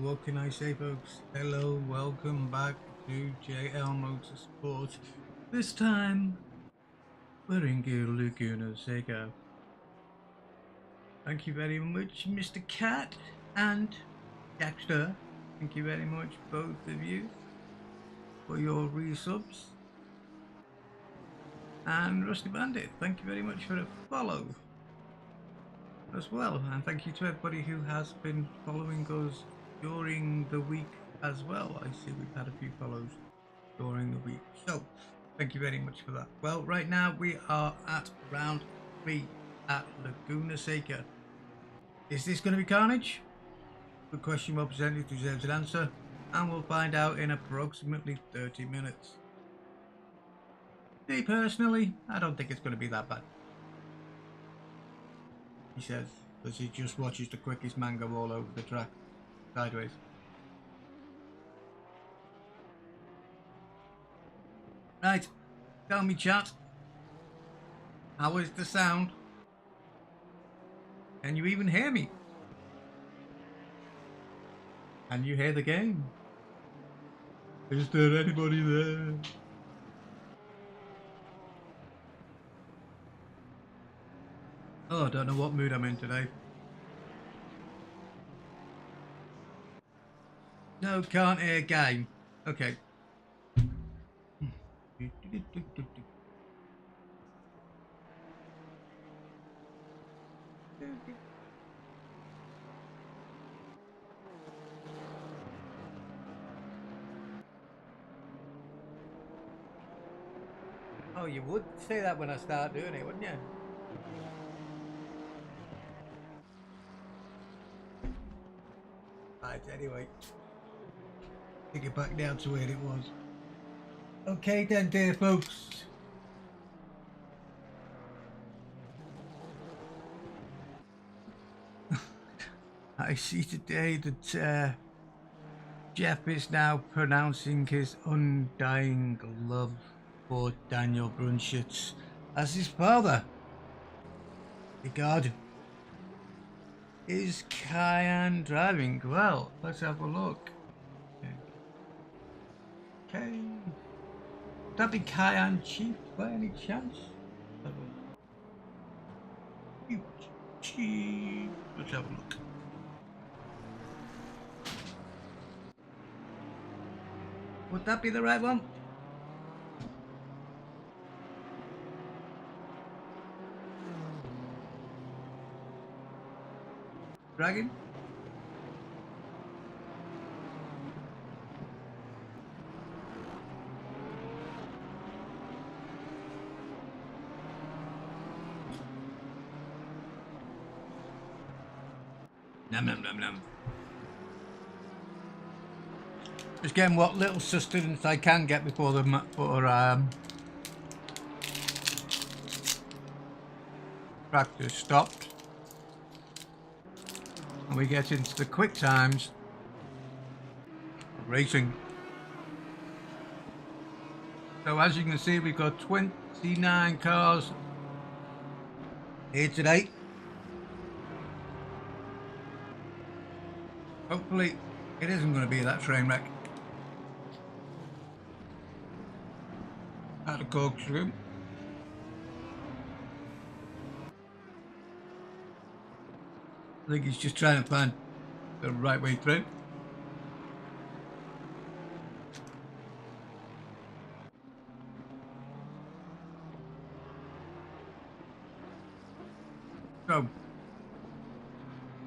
what can I say, folks? Hello, welcome back to JL Motorsports. This time, we're in Laguna Seca. Thank you very much, Mr. Cat and Dexter. Thank you very much, both of you, for your resubs. And Rusty Bandit, thank you very much for a follow as well. And thank you to everybody who has been following us during the week as well. I see we've had a few follows during the week, so thank you very much for that. Well, right now we are at round 3 at Laguna Seca. Is this going to be carnage? The question well presented deserves an answer, and we'll find out in approximately 30 minutes. Me personally, I don't think it's going to be that bad, he says, as he just watches the quickest man go all over the track sideways. Right, tell me, chat, how is the sound? Can you even hear me? Can you hear the game? Is there anybody there? Oh, I don't know what mood I'm in today. No, can't hear game. Okay. Oh, you would say that when I start doing it, wouldn't you? Right, anyway. Take it back down to where it was. Okay then, dear folks. I see today that Jeff is now pronouncing his undying love for Daniel Brunschitz as his father. God. Is Cayenne driving? Well, let's have a look. Okay. Would that be Cayenne Chief by any chance? Chief. Let's have a look. Would that be the right one? Dragon? Nom nom nom nom. Just getting what little sustenance I can get before practice stopped. And we get into the quick times of racing. So as you can see, we've got 29 cars here today. Hopefully it isn't going to be that train wreck at the CorkScrew. I think he's just trying to find the right way through. So,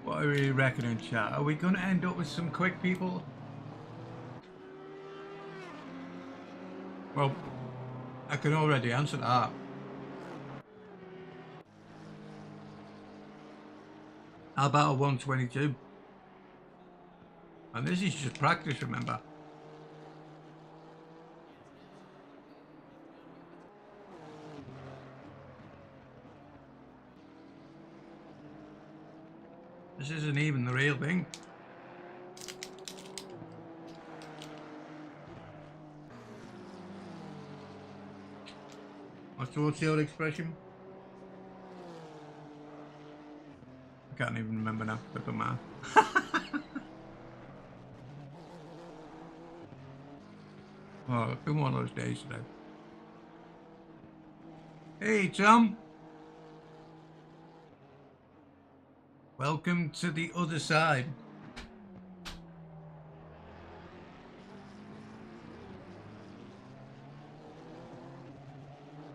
what are we reckoning, chat? Are we going to end up with some quick people? Well, I can already answer that. How about a 122? And this is just practice, remember. This isn't even the real thing. What's the old expression? I can't even remember now, but don't matter. Oh, it's been one of those days today. Hey, Tom. Welcome to the other side.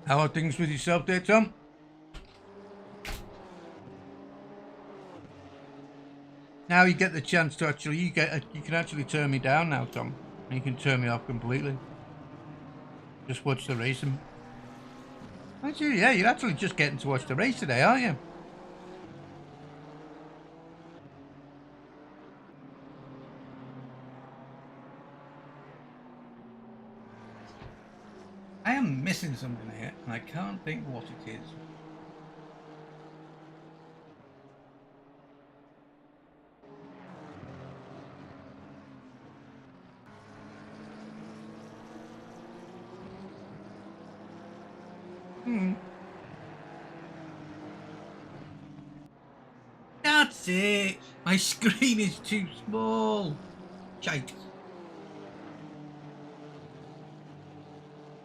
How are things with yourself there, Tom? Now you get the chance to actually, you can actually turn me down now, Tom. And you can turn me off completely. Just watch the racing. Actually, yeah, you're actually just getting to watch the race today, aren't you? I am missing something here, and I can't think what it is. That's it. My screen is too small. Shite.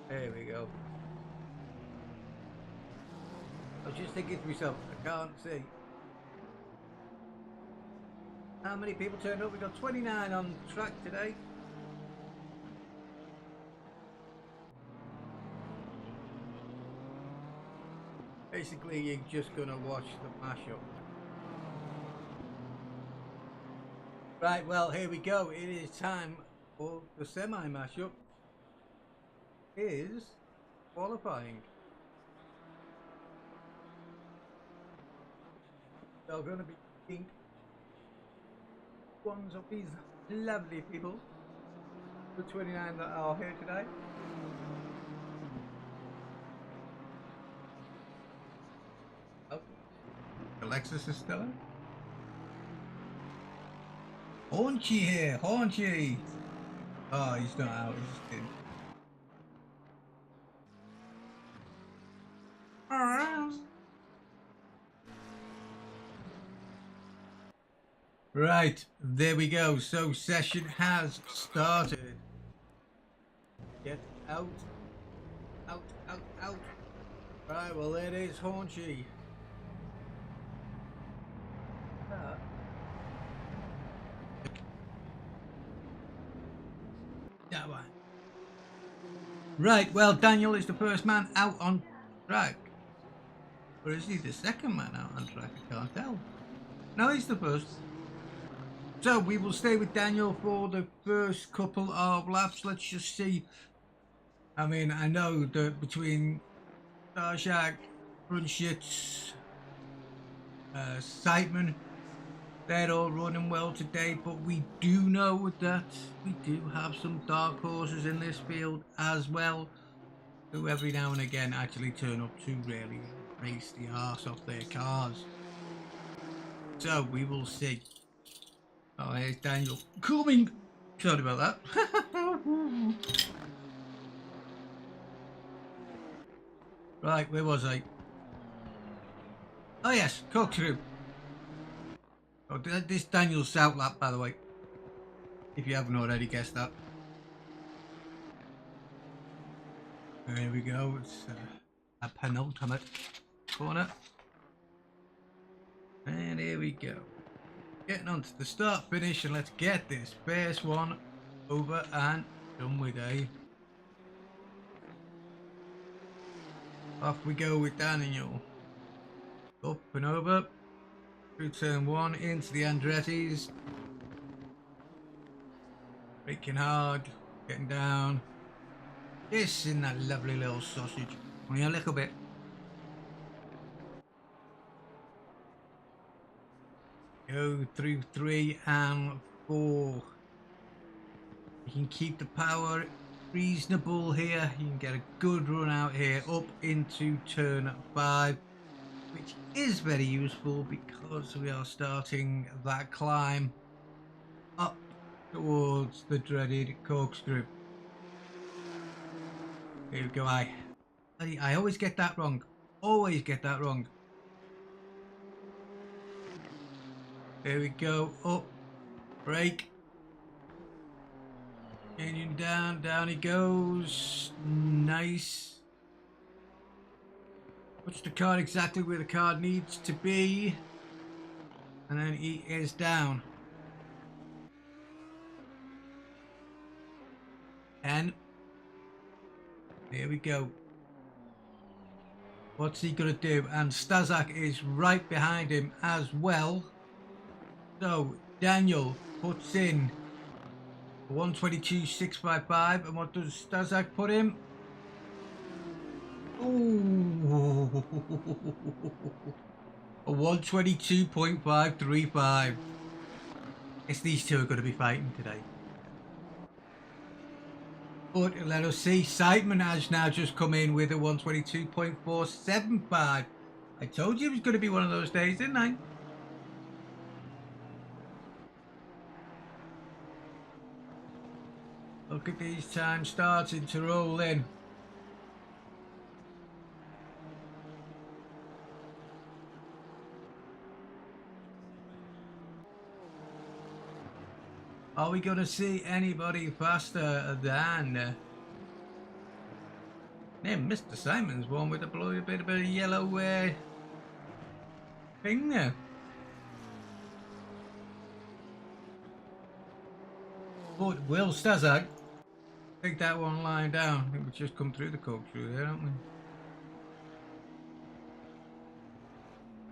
There we go. I was just thinking to myself, I can't see. How many people turned up? We got 29 on track today. Basically, you're just gonna watch the mashup. Right, well, here we go. It is time for the semi mashup. Is qualifying. They're going to be pink ones of these lovely people. The 29 that are here today. Oh, Alexis is still in. Haunchy here, Haunchy. Oh, he's not out, he's in. Right, there we go. So session has started. Get out. Out, out, out. Right, well there it is, Haunchy. That one. Right, well, Daniel is the first man out on track. Or is he the second man out on track? I can't tell. No, he's the first. So we will stay with Daniel for the first couple of laps. Let's just see. I mean, I know that between Starshak, Brunschitz, Seidman, they're all running well today, but we do know that we do have some dark horses in this field as well, who every now and again actually turn up to really race the arse off their cars. So we will see. Oh, here's Daniel coming. Sorry about that. Right, where was I? Oh yes, CorkScrew. Oh, this Daniel's out lap, by the way. If you haven't already guessed that. There we go. It's a penultimate corner. And here we go. Getting on to the start finish, and let's get this first one over and done with, eh? Off we go with Daniel. Up and over. Through turn one into the Andretti's. Braking hard, getting down. This in that lovely little sausage. Only a little bit. Go through 3 and 4. You can keep the power reasonable here. You can get a good run out here up into turn 5, which is very useful because we are starting that climb up towards the dreaded CorkScrew. Here we go. I always get that wrong. Always get that wrong. There we go. Up. Brake. Canyon down, down he goes. Nice. Puts the card exactly where the card needs to be. And then he is down. 10. Here we go. What's he going to do? And Stazak is right behind him as well. So Daniel puts in 122.655. And what does Stazak put in? Ooh. A 122.535. Guess these two are going to be fighting today. But let us see. Seidman has now just come in with a 122.475. I told you it was going to be one of those days, didn't I? Look at these times starting to roll in. Are we going to see anybody faster than Mr. Simon's one with a bit of a yellow thing there? But will Stazak take that one lying down? I think we've just come through the CorkScrew there, haven't we?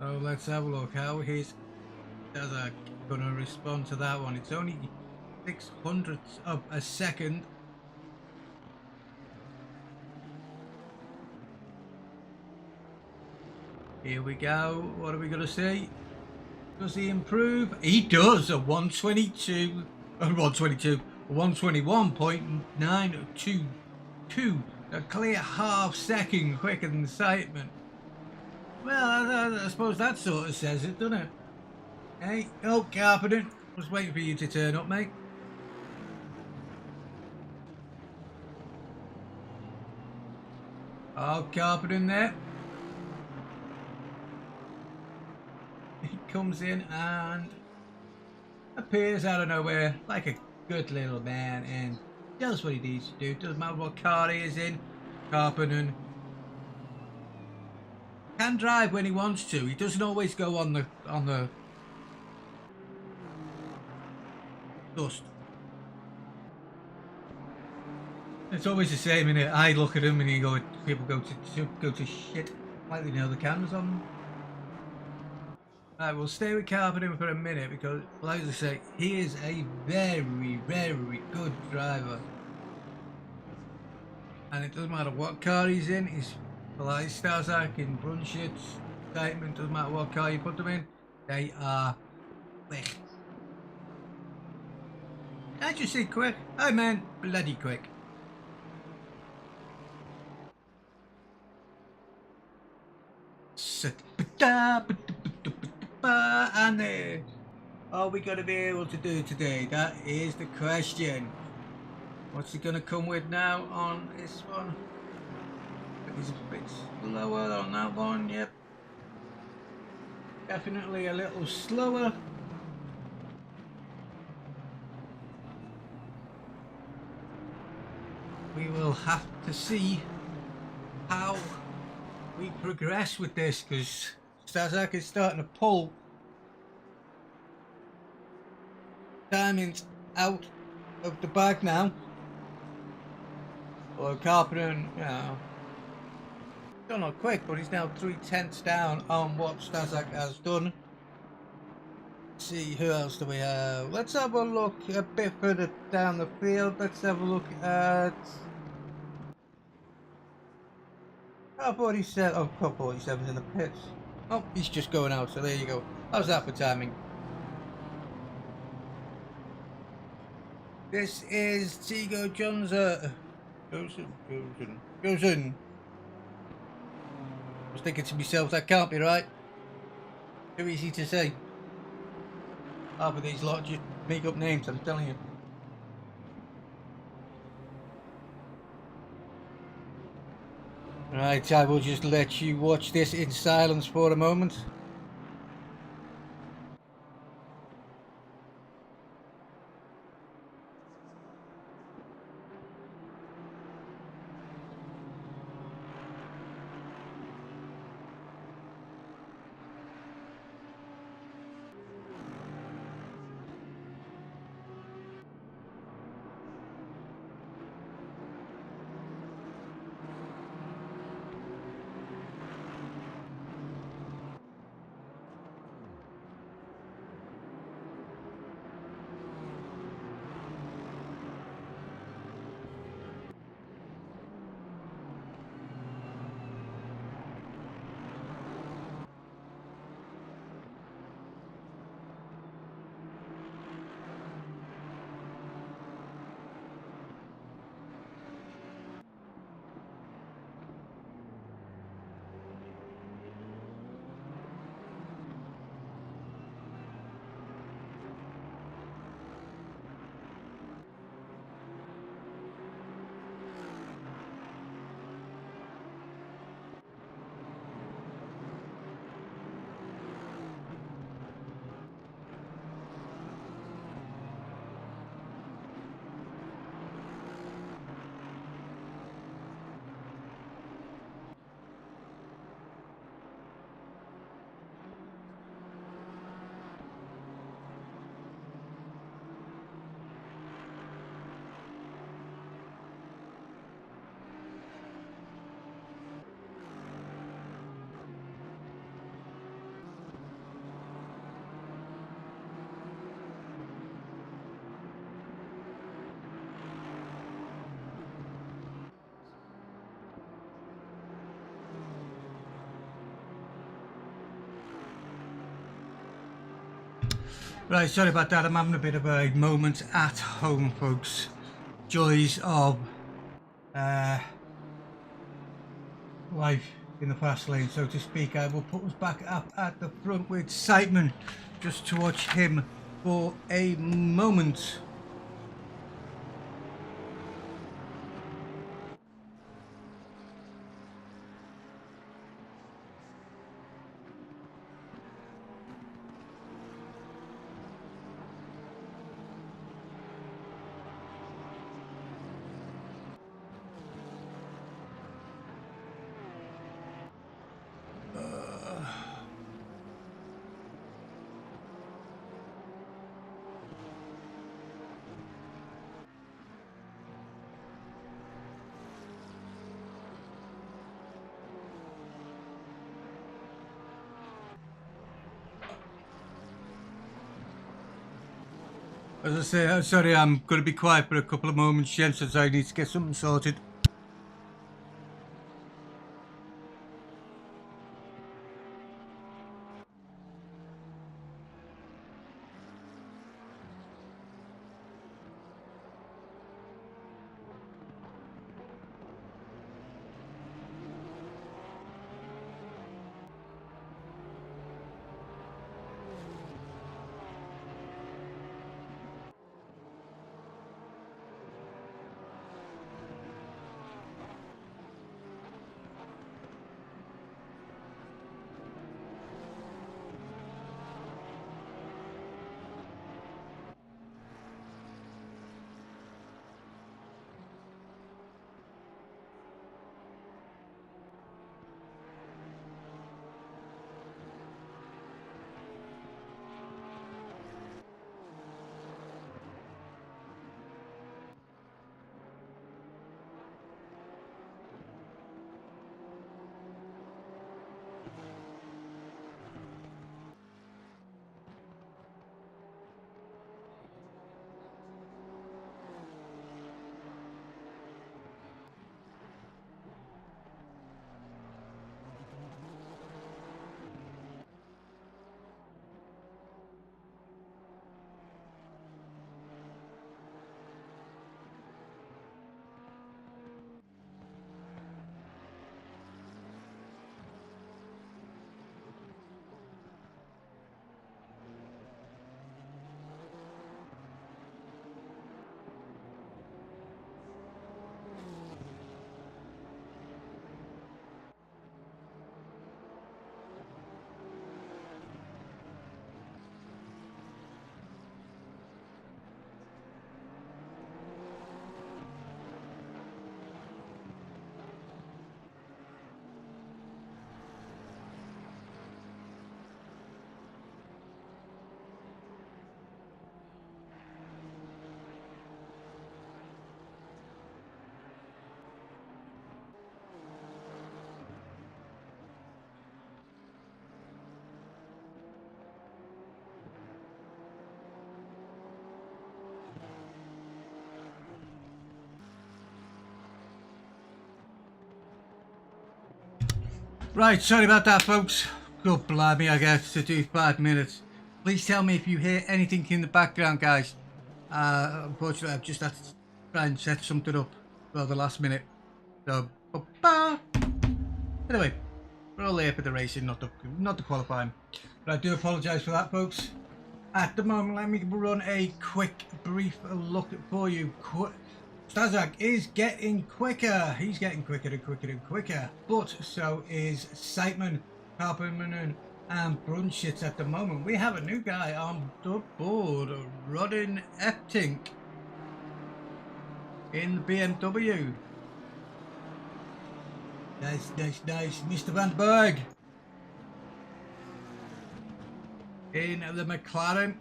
Oh, let's have a look. How is Stazak going to respond to that one? It's only 0.06 of a second. Here we go. What are we going to see? Does he improve? He does. A 121.922. A clear half second quicker than Seidman. Well, I suppose that sort of says it, doesn't it? Hey, oh, Carpenter. I was waiting for you to turn up, mate. Oh, Carpenter in there. He comes in and appears out of nowhere like a good little man and does what he needs to do. Doesn't matter what car he is in. Carpenter can drive when he wants to. He doesn't always go on the dust. It's always the same, innit? I look at him and people go to shit like they know the camera's on them. Right, we'll stay with Carpenter for a minute because, like I say, he is a very, very good driver. And it doesn't matter what car he's in. He's like Stazak in Brunshit's statement. Doesn't matter what car you put them in, they are quick. I just say quick. I meant bloody quick. And are we going to be able to do today? That is the question. What's he going to come with now on this one? He's a bit slower on that one, yep. Definitely a little slower. We will have to see how we progress with this because Stazak is starting to pull diamonds out of the bag now. Or Carpenter, you know, still not quick, but he's now 3/10 down on what Stazak has done. Let's see, who else do we have? Let's have a look a bit further down the field. Let's have a look at car 47. Oh, car 47's in the pits. Oh, he's just going out, so there you go. How's that for timing? This is Tigo Johnson. Johnson. I was thinking to myself, that can't be right. Too easy to say. Half of these lot just make up names, I'm telling you. Right, I will just let you watch this in silence for a moment. Right, sorry about that. I'm having a bit of a moment at home, folks. Joys of life in the fast lane, so to speak. I will put us back up at the front with Siteman just to watch him for a moment. As I say, I'm sorry, I'm going to be quiet for a couple of moments, gents, as I need to get something sorted. Right, sorry about that, folks. God blimey, I guess to do 5 minutes. Please tell me if you hear anything in the background, guys. Unfortunately, I've just had to try and set something up for the last minute. So, anyway, we're all here for the racing, not the qualifying. But I do apologise for that, folks. At the moment, let me run a quick, brief look for you. Stazak is getting quicker. He's getting quicker and quicker and quicker. But so is Siteman, Carpenman, and Brunschitz at the moment. We have a new guy on the board, Rodin Eptink in the BMW. Nice, nice, nice. Mr. Van Berg in the McLaren.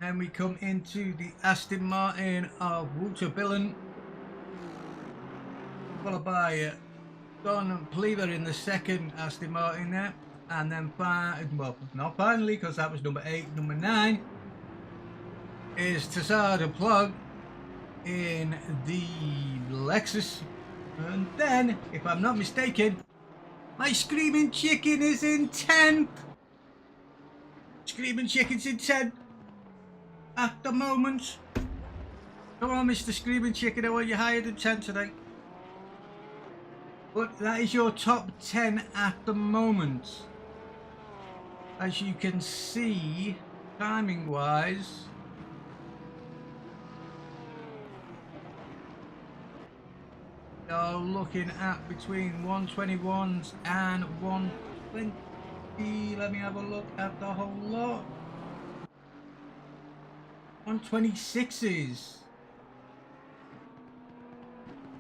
And we come into the Aston Martin of Wouter Billen, followed by Don Pleaver in the second Aston Martin there. And then, well, not finally, because that was number 8. Number 9 is Tassard and Plug in the Lexus. And then, if I'm not mistaken, my Screaming Chicken is in 10th. Screaming Chicken's in 10 at the moment. Come on, Mr. Screaming Chicken, I want you higher than 10 today. But that is your top 10 at the moment. As you can see, timing wise, you're looking at between 121s and 120. Let me have a look at the whole lot. 126s.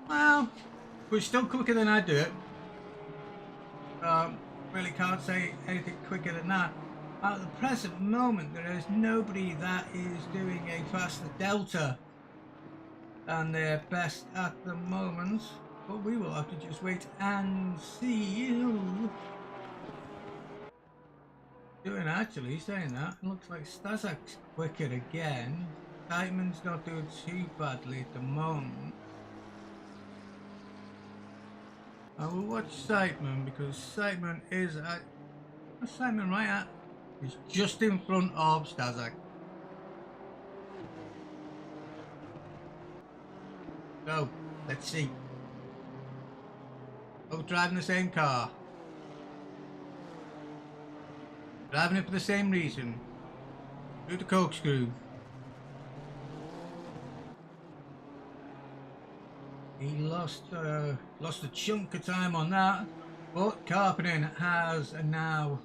Well, we're still quicker than I do it. Really can't say anything quicker than that. At the present moment, there is nobody that is doing a faster delta than their best at the moment. But we will have to just wait and see who doing actually saying that. It looks like Stazak's quicker again. Simon's not doing too badly at the moment. I will watch Simon because Simon is at Simon right at is just in front of Stazak. So let's see. Both driving the same car. Driving it for the same reason. Do the corkscrew. He lost a chunk of time on that, but Karpinen has now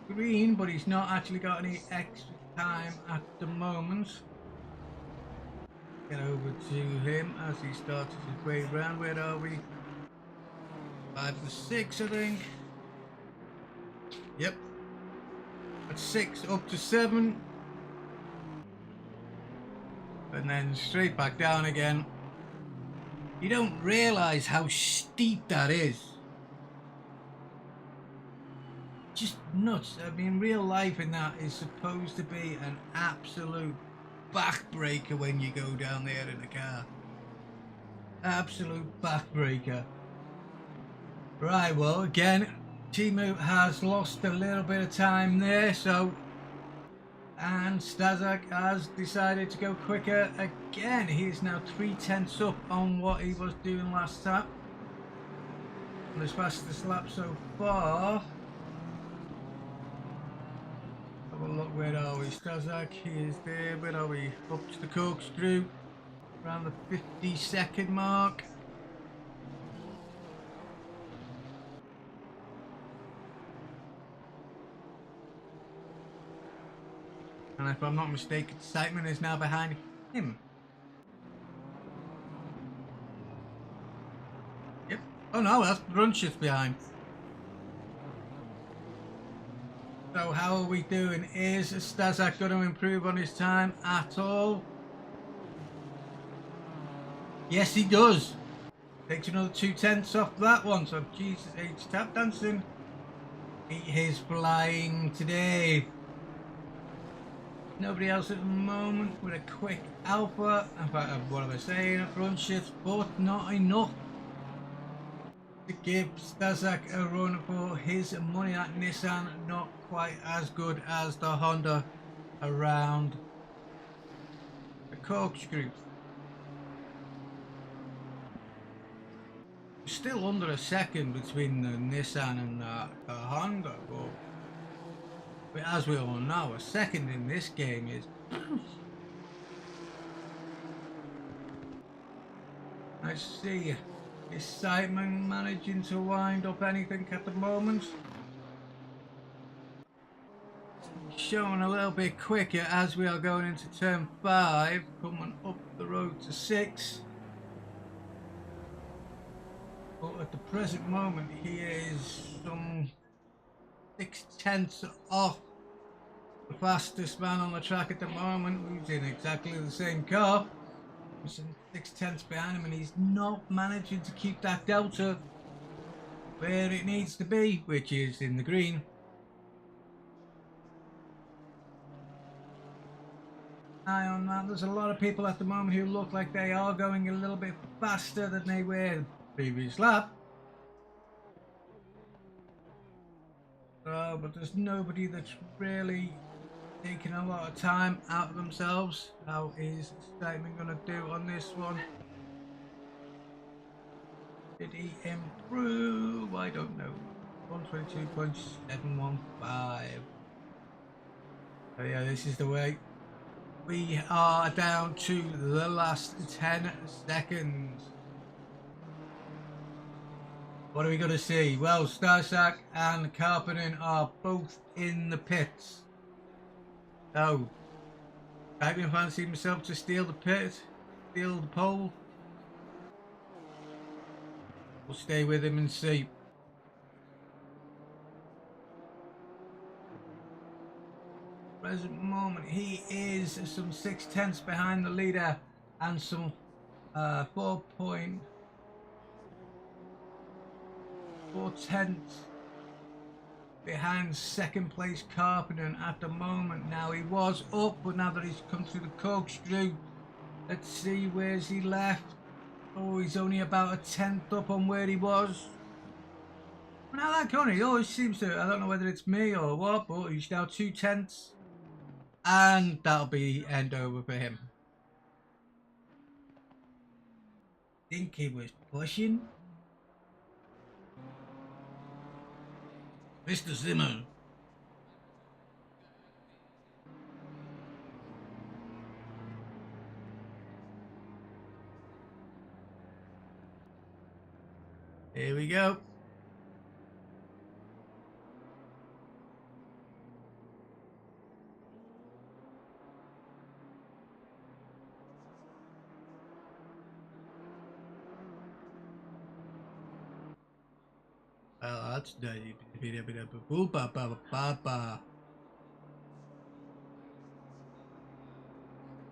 green, but he's not actually got any extra time at the moment. Get over to him as he starts his way round. Where are we? 5 to 6, I think. Yep. At 6 up to 7. And then straight back down again. You don't realise how steep that is. Just nuts. I mean, real life in that is supposed to be an absolute backbreaker when you go down there in the car. Absolute backbreaker. Right, well, again, Timu has lost a little bit of time there, so... And Stazak has decided to go quicker again. He is now 3/10 up on what he was doing last lap. On his fastest lap so far. Have a look, where are we? Stazak, he is there. Where are we? Up to the corkscrew. Around the 50-second mark. And if I'm not mistaken, Simon is now behind him. Yep. Oh no, that's Brunshift's behind. So how are we doing? Is Stazak going to improve on his time at all? Yes, he does. Takes another 2/10 off that one. So Jesus H tap dancing. He is flying today. Nobody else at the moment with a quick alpha. In fact, what am I saying? Front shifts, but not enough to give Stazak a run for his money. At Nissan, not quite as good as the Honda around the corkscrew. Still under a second between the Nissan and the Honda, but as we all know, a second in this game is... Let's see, is Simon managing to wind up anything at the moment? Showing a little bit quicker as we are going into turn 5, coming up the road to 6. But at the present moment, he is some 6/10 off the fastest man on the track at the moment, who's in exactly the same car. He's some 6/10 behind him, and he's not managing to keep that delta where it needs to be, which is in the green. Eye on that. There's a lot of people at the moment who look like they are going a little bit faster than they were the previous lap. But there's nobody that's really taking a lot of time out of themselves. How is Statement going to do on this one? Did he improve? I don't know. 122.715. So yeah, this is the way. We are down to the last 10 seconds. What are we going to see? Well, Starsack and Karpinen are both in the pits. So, Typing fancy himself to steal the pit, steal the pole. We'll stay with him and see. Present moment, he is some 6/10 behind the leader and some 4.4 tenths behind second place Karpinen at the moment. Now he was up, but now that he's come through the corkscrew, let's see where's he left. Oh, he's only about a tenth up on where he was. Now that corner, he always seems to, I don't know whether it's me or what, but he's now 2/10. And that'll be end over for him. Think he was pushing? Mr. Zimmer. Here we go. Well, that's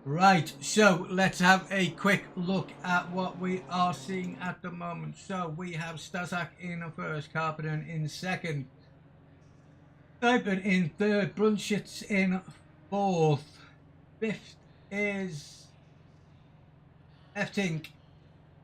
right, so let's have a quick look at what we are seeing at the moment. So we have Staszak in first, Karpinen in second, Stuypen in third, Brunschitz in fourth, fifth is Eftink,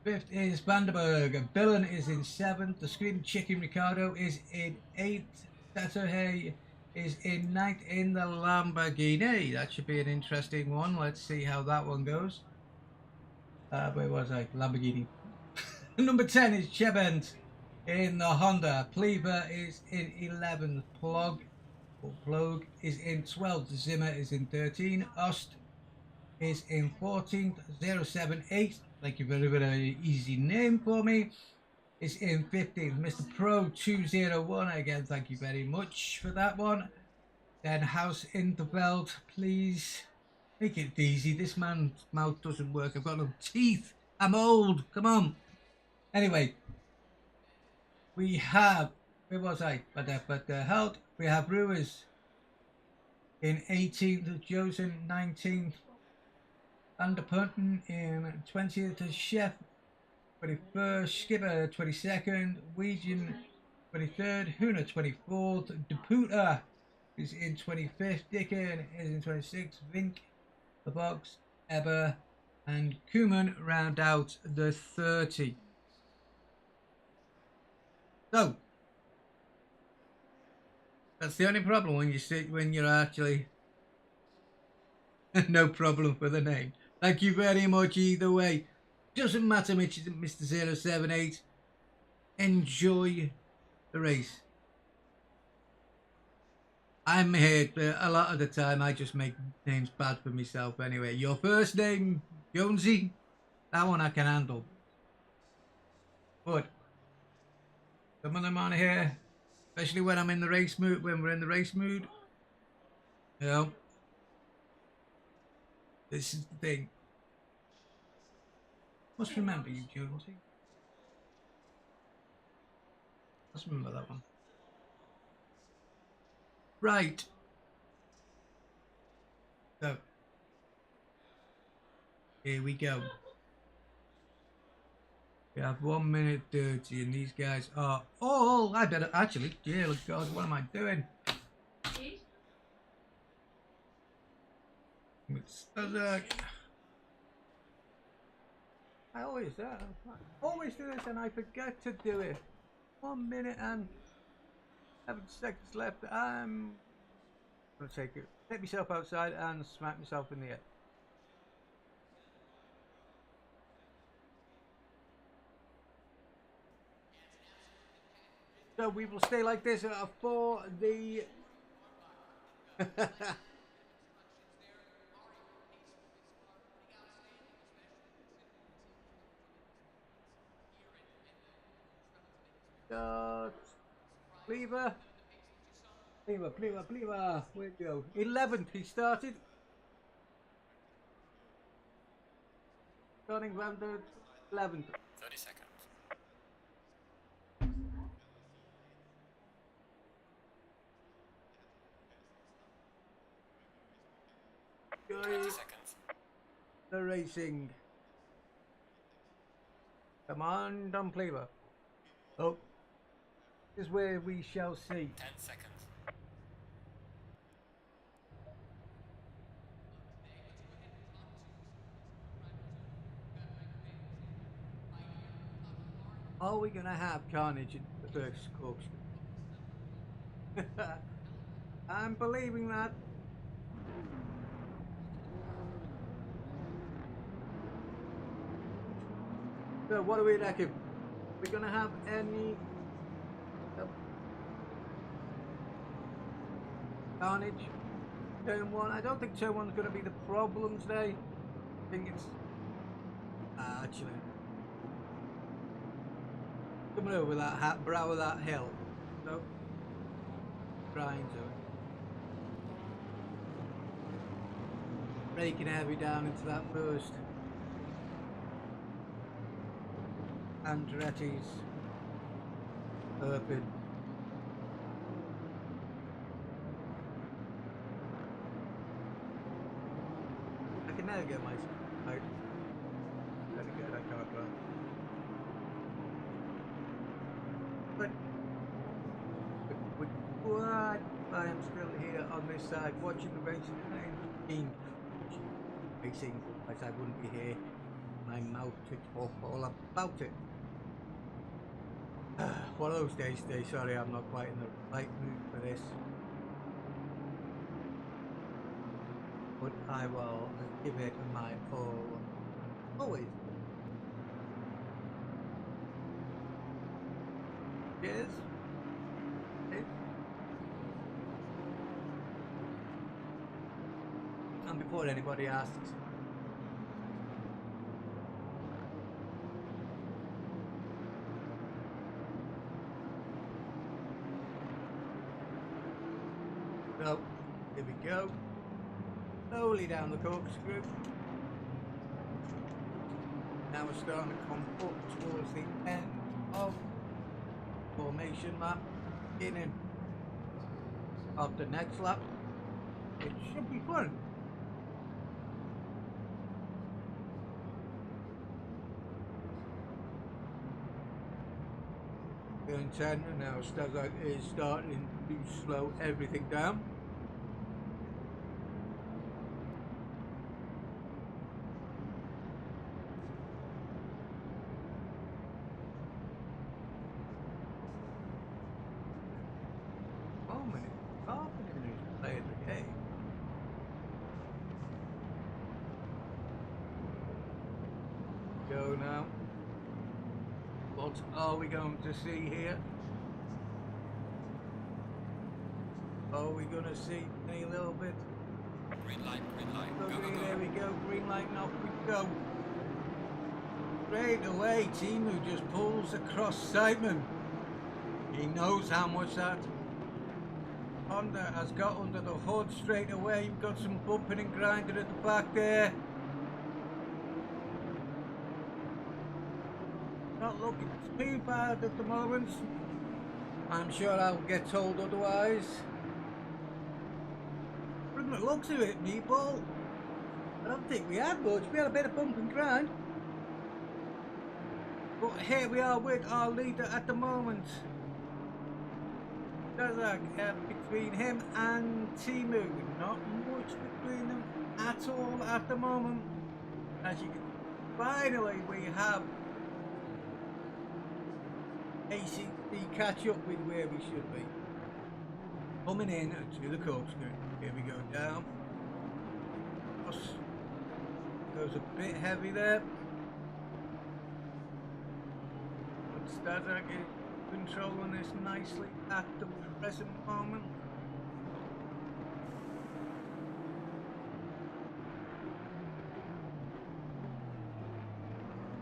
fifth is Vandenberg, Billen is in seventh, the Screaming Chicken Ricardo is in eighth, Satohei is in ninth in the Lamborghini. That should be an interesting one. Let's see how that one goes. Where was I? Lamborghini. Number 10 is Chebent in the Honda. Pleaver is in 11th. Plug is in 12th. Zimmer is in 13th. Ost is in 14th. 078, thank you very, very easy name for me, is in 15th. Mr. Pro 201, again, thank you very much for that one. Then House in the belt, please. Make it easy. This man's mouth doesn't work. I've got no teeth. I'm old. Come on. Anyway, we have, where was I? But Held. We have Brewers in 18th, Josen 19th, Underpunton in 20th, Chef 21st, Skipper 22nd, Wegian 23rd, Huna 24th, Deputa is in 25th, Dickon is in 26th, Vink, the Box, Eber, and Kuman round out the 30. So that's the only problem when you're actually no problem for the name. Thank you very much either way. Doesn't matter which is Mr. 078. Enjoy the race. I'm here, but a lot of the time I just make names bad for myself anyway. Your first name, Jonesy, that one I can handle. But some of them on here, especially when I'm in the race mood, when we're in the race mood, you know, this is the thing. Must remember you, Jonesy. Must remember that one. Right. So, here we go. We have 1 minute 30 and these guys are all, I better actually, dear God, what am I doing? I always do this and I forget to do it. 1 minute and 7 seconds left. I'm going to take myself outside and smack myself in the head. So we will stay like this for the... Lever. Where'd you go? 11th he started. Starting round the 11th. 30 seconds. Joy 20 seconds. the racing. Come on, Don Cleaver. Oh, this is where we shall see. 10 seconds. Are we going to have carnage in the first corkscrew? I'm believing that. So what do we reckon? We're going to have any carnage? Turn 1. I don't think turn 1's going to be the problem today. I think it's actually coming over that brow of that hill. So trying to breaking heavy down into that first Andretti's Urban. I can never get my right. Very good, I can't run. But what? I am still here on this side watching the racing. Racing, as I wouldn't be here. My mouth to talk all about it. One of those days today, sorry I'm not quite in the right mood for this. But I will give it my all. Always. Cheers. Cheers. And before anybody asks, so here we go. Slowly down the corkscrew. Now we're starting to come up towards the end of formation lap, beginning of the next lap. It should be fun. Turn 10 and now Stazak is starting to slow everything down. Go now. What are we going to see here? Are we going to see any little bit? Green light, green light. Go, Go, green, go, go. there we go, green light, and off we go. Straight away, Timu just pulls across Simon. He knows how much that Honda has got under the hood straight away. You've got some bumping and grinding at the back there. Not looking too bad at the moment. I'm sure I'll get told otherwise. From the looks of it, Meatball, I don't think we had much. We had a bit of bump and grind. But here we are with our leader at the moment. Between him and Timu, not much between them at all at the moment. As you can, finally we have ACC catch up with where we should be. Coming in to the corkscrew. Here we go down. Goes a bit heavy there. But Stazak is controlling this nicely at the present moment.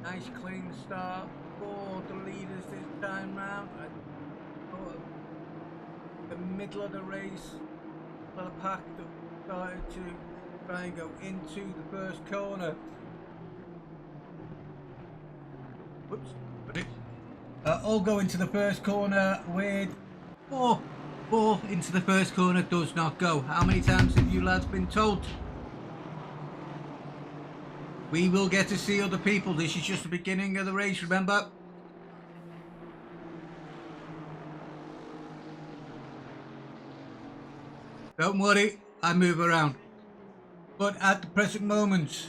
Nice clean start for the leaders this time round. The middle of the race, the pack that started to try and go into the first corner. Whoops, all go into the first corner with four into the first corner does not go. How many times have you lads been told? We will get to see other people. This is just the beginning of the race, remember? Don't worry, I move around. But at the present moment,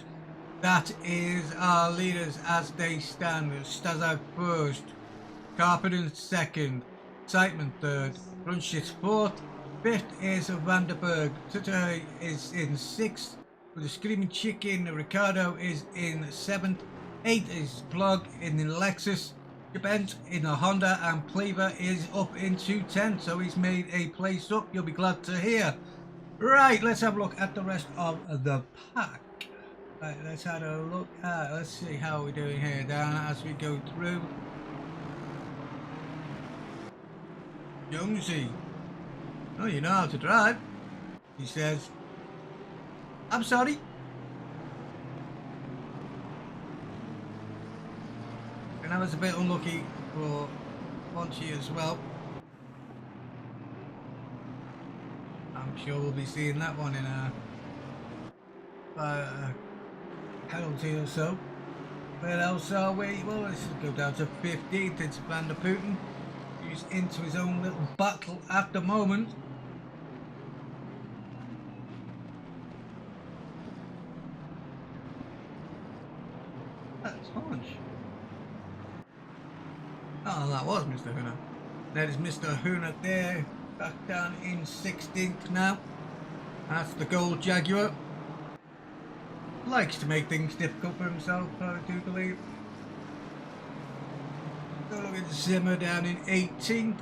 that is our leaders as they stand. Stazak first, Carpenter second, Seitman third, Brunschitz fourth, fifth is Vanderberg, Tutter is in sixth, with the Screaming Chicken, Ricardo is in seventh, eighth is Plug in the Lexus, Bent in a Honda, and Pleaver is up into 10th, so he's made a place up, you'll be glad to hear. Right, let's have a look at the rest of the pack. Right, let's have a look at, let's see how we're doing here down as we go through. Jonesy, oh, you know how to drive, he says. I'm sorry. And I was a bit unlucky for Monchi as well. I'm sure we'll be seeing that one in a penalty or so. Where else are we? Well, let's go down to 15th. It's Van der Putten, who's into his own little battle at the moment. That's Hodge. Oh, that was Mr. Huna. That is Mr. Huna there, back down in 16th now. That's the gold Jaguar. Likes to make things difficult for himself, I do believe. Go look at Zimmer down in 18th.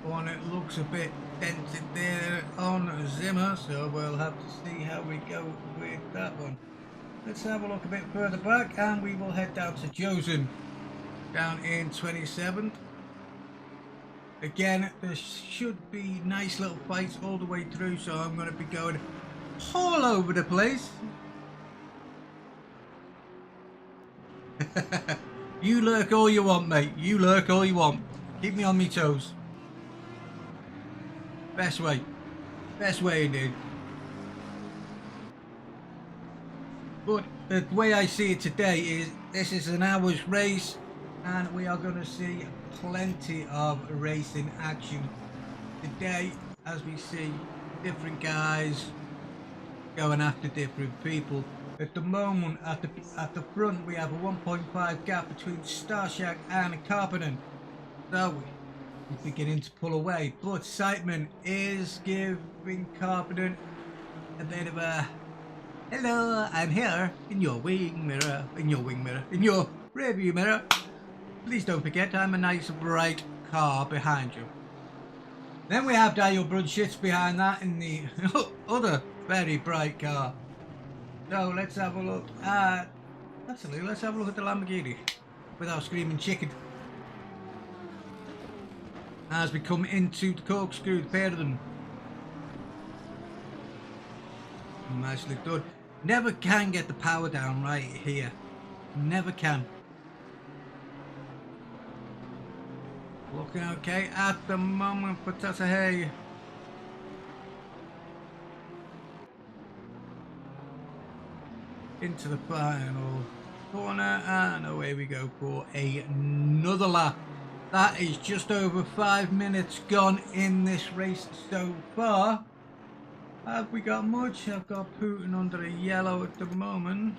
One it looks a bit dented there on Zimmer, so we'll have to see how we go with that one. Let's have a look a bit further back and we will head down to Josen down in 27th. Again, there should be nice little fights all the way through, so I'm going to be going all over the place. You lurk all you want, mate. You lurk all you want. Keep me on me toes. Best way. Best way indeed. But the way I see it today is this is an hour's race and we are going to see plenty of racing action today as we see different guys going after different people. At the moment at the front we have a 1.5 gap between Starshack and Carpenter. So we're beginning to pull away, but Seitman is giving Carpenter a bit of a hello, I'm here in your wing mirror, in your rearview mirror. Please don't forget I'm a nice bright car behind you. Then we have Daniel Brunschitz behind that in the other very bright car. So let's have a look at, actually let's have a look at the Lamborghini with our Screaming Chicken. As we come into the corkscrew, the pair of them. Nicely done. Never can get the power down right here. Never can. Looking okay at the moment for Tatahay. Into the final corner and away we go for another lap. That is just over 5 minutes gone in this race so far. Have we got much? I've got Putin under a yellow at the moment.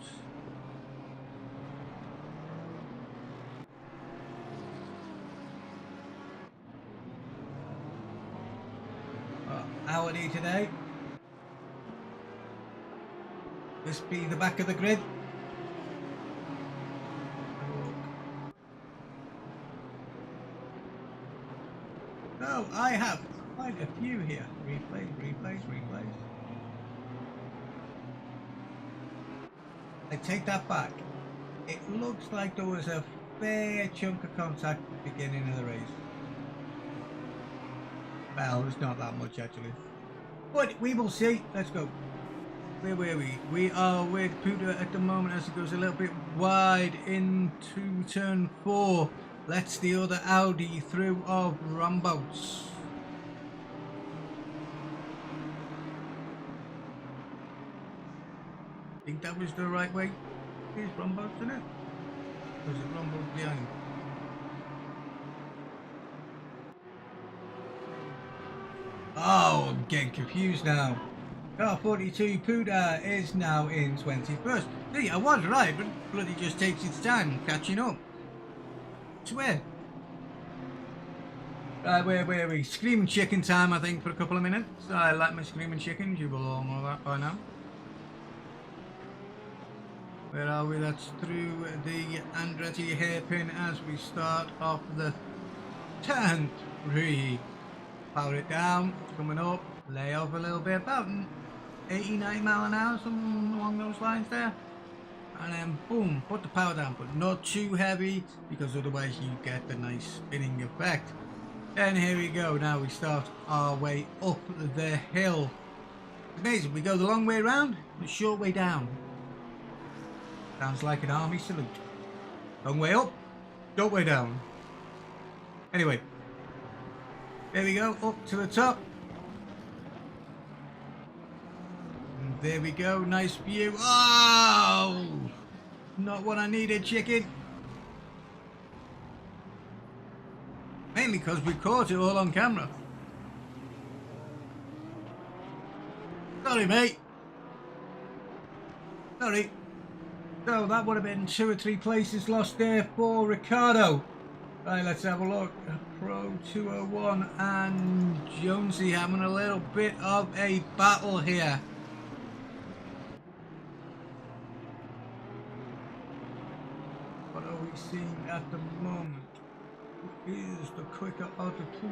Audi today. This be the back of the grid. So I have quite a few here. Replays. I take that back. It looks like there was a fair chunk of contact at the beginning of the race. Well, it's not that much actually. But we will see. Let's go. Where were we? We are with Puda at the moment as it goes a little bit wide into turn 4. Lets the other Audi through of Rambos. Think that was the right way. Here's Rambos, isn't it? Or is it Rambos behind? Oh, I'm getting confused now. Car 42 Puda is now in 21st. See, I was right, but bloody just takes its time catching up. Swear. Right, where are we? Screaming chicken time, I think, for a couple of minutes. I like my screaming chickens, you will all know that by now. Where are we? That's through the Andretti hairpin as we start off the turn 3. Power it down, it's coming up, lay off a little bit, about 80-90 mile an hour, something along those lines there. And then boom, put the power down, but not too heavy because otherwise you get the nice spinning effect. And here we go, now we start our way up the hill. Amazing, we go the long way around, the short way down. Sounds like an army salute. Long way up, short way down. Anyway, there we go, up to the top. And there we go, nice view. Oh! Not what I needed, chicken. Mainly because we caught it all on camera. Sorry, mate. Sorry. So that would have been 2 or 3 places lost there for Ricardo. Right, let's have a look. Pro 201 and Jonesy having a little bit of a battle here. What are we seeing at the moment? Who is the quicker of the two?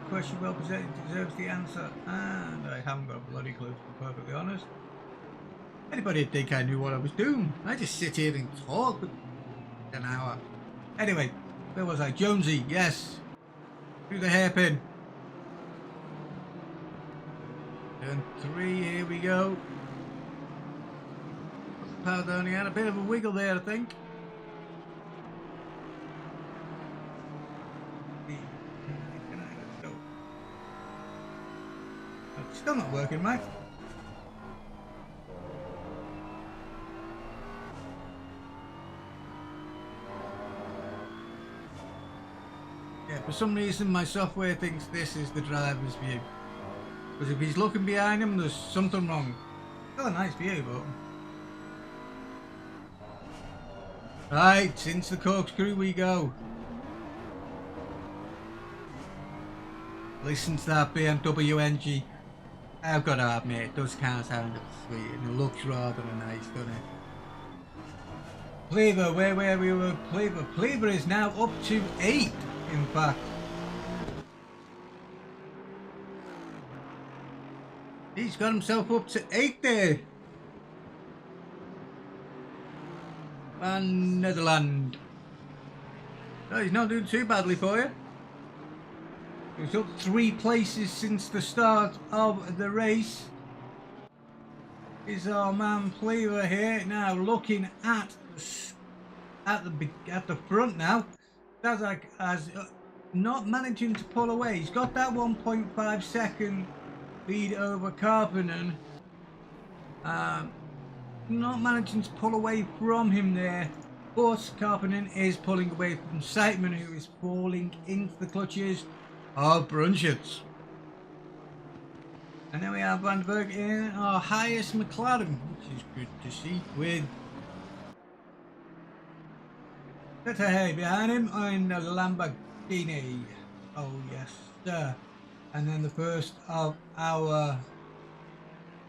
The question well presented deserves the answer, and I haven't got a bloody clue, to be perfectly honest. Anybody would think I knew what I was doing? I just sit here and talk for an hour. Anyway, where was I? Jonesy, yes. Through the hairpin. Turn 3, here we go. Power down, he had a bit of a wiggle there, I think. Let's go. It's still not working, mate. Yeah, for some reason my software thinks this is the driver's view. Because if he's looking behind him, there's something wrong. Still a nice view, but... Right, into the corkscrew we go. Listen to that BMW NG. I've got to admit, those cars sound sweet and it looks rather nice, doesn't it? Pleaver, where we were Pleaver. Pleaver is now up to 8, in fact. He's got himself up to 8 there. Van Nederland. No, he's not doing too badly for you. He's up 3 places since the start of the race. Is our man Pleaver here now looking at the front now. Dazak as not managing to pull away. He's got that 1.5 second lead over Karppinen. Not managing to pull away from him there, but Karppinen is pulling away from Seidman, who is falling into the clutches of Brunschitz. And then we have Van Berg in our highest McLaren, which is good to see, with Tete behind him in the Lamborghini. Oh yes, sir. And then the first of our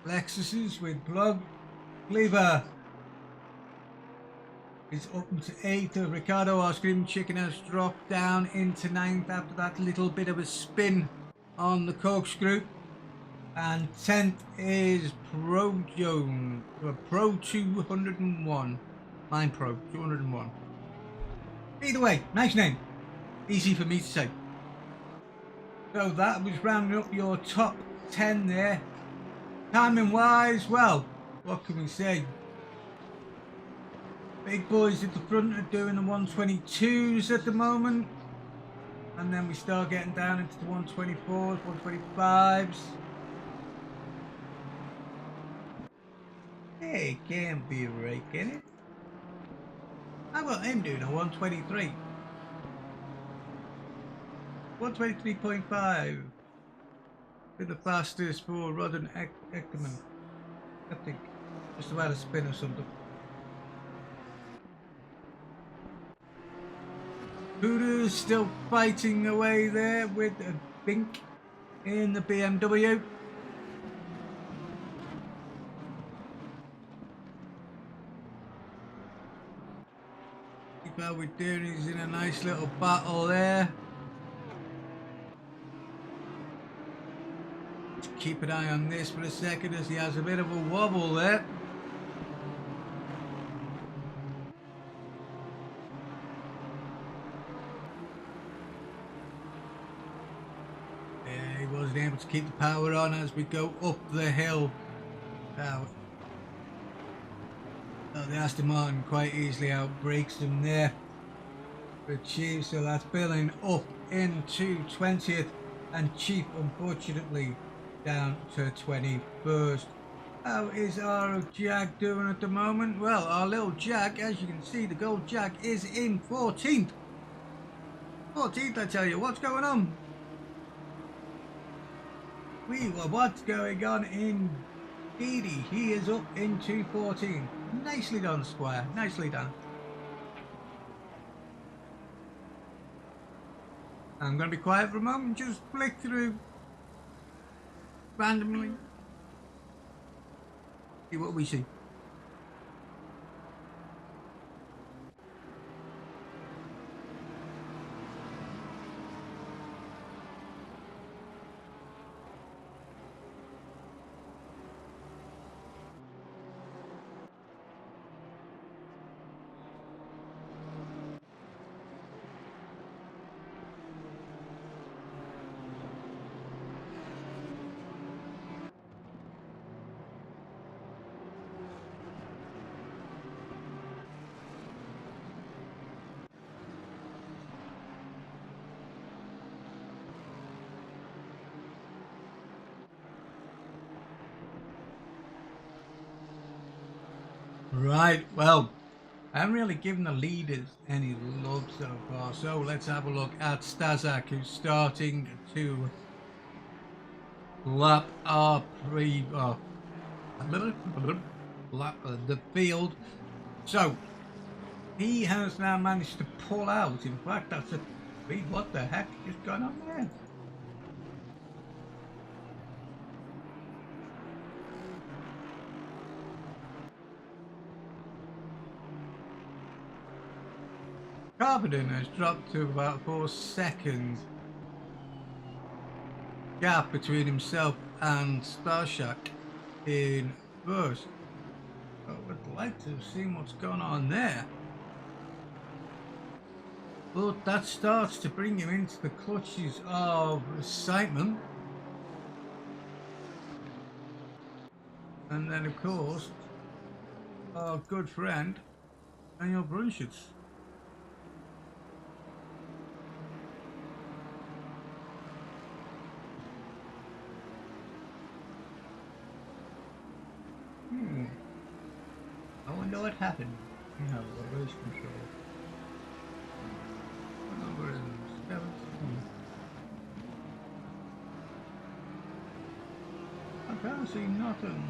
Lexuses with plug lever is up into 8th. Ricardo, our screaming chicken, has dropped down into 9th after that little bit of a spin on the corkscrew. And 10th is Pro Jones, Pro 201. Mine Pro 201. Either way, nice name. Easy for me to say. So that was rounding up your top 10 there. Timing wise, well, what can we say? Big boys at the front are doing the 122s at the moment. And then we start getting down into the 124s, 125s. Hey, can't be right, can it? How about him doing a 123? 123.5 with the fastest for Rod and Eckerman. I think just about a spin or something. Hooters still fighting away there with a Bink in the BMW. Keep how we're doing, he's in a nice little battle there. Keep an eye on this for a second as he has a bit of a wobble there. Yeah, he wasn't able to keep the power on as we go up the hill. Now, the Aston Martin quite easily outbreaks him there for Chief, so that's filling up into 20th, and Chief unfortunately down to 21st. How is our Jag doing at the moment? Well, our little Jag, as you can see, the gold Jag is in 14th. 14th, I tell you, what's going on? What's going on in Didi? He is up into 14th. Nicely done, Squire. Nicely done. I'm going to be quiet for a moment, just flick through randomly. See what we see. Right, well, I haven't really given the leaders any love so far, so let's have a look at Stazak, who's starting to lap our the field. So he has now managed to pull out. In fact, that's a what the heck just gone on there? Carpenter has dropped to about 4 seconds gap between himself and Starshack in first. I would like to have seen what's going on there. But that starts to bring him into the clutches of excitement. And then, of course, our good friend, Daniel Brunschitz. I wonder what happened. We have a race control. What number is it? 17. I can't see nothing.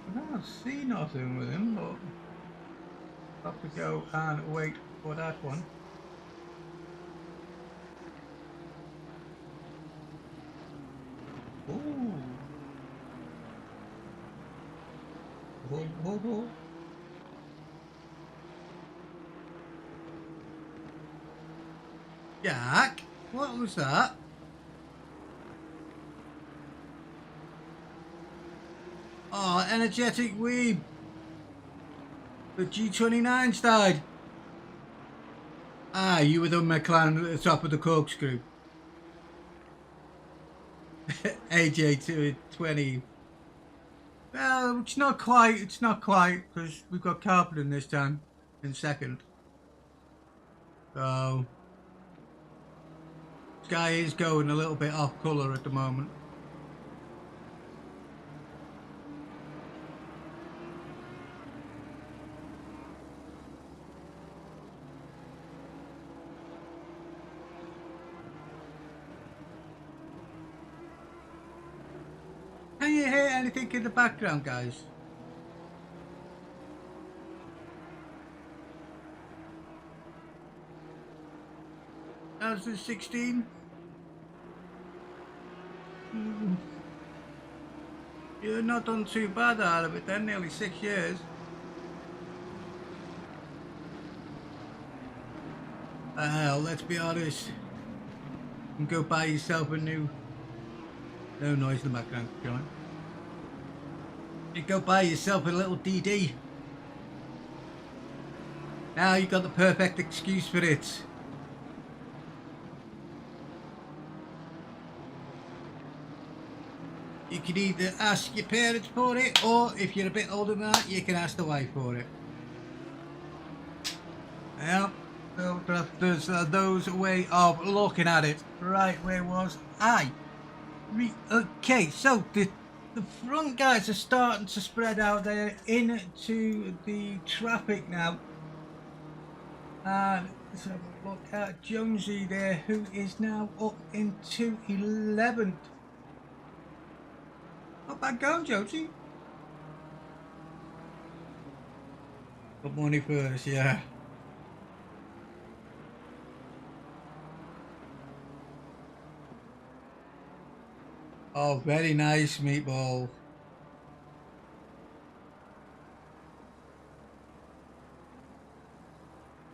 I can't see nothing with him, but Have to go and wait for that one. Ooh. Whoa, whoa, whoa. Jack, what was that? Oh, energetic weeb. The G29's died. Ah, you were the McLaren at the top of the corkscrew. AJ220. Well, it's not quite, because we've got Carpenter this time in second. So, Sky is going a little bit off colour at the moment. Can you hear anything in the background, guys? How's the 16? You're not done too bad out of it then, nearly 6 years. Let's be honest. You can go buy yourself a new... No noise in the background, John. You go buy yourself a little DD. Now you got the perfect excuse for it. You can either ask your parents for it, or if you're a bit older than that, you can ask the wife for it. Yeah, so there's those way of looking at it. Right, where was I? Okay, so the front guys are starting to spread out there into the traffic now. And let's have a look at Jonesy there, who is now up into 11th. Not bad going, Jonesy. Got money first, yeah. Oh, very nice, Meatball.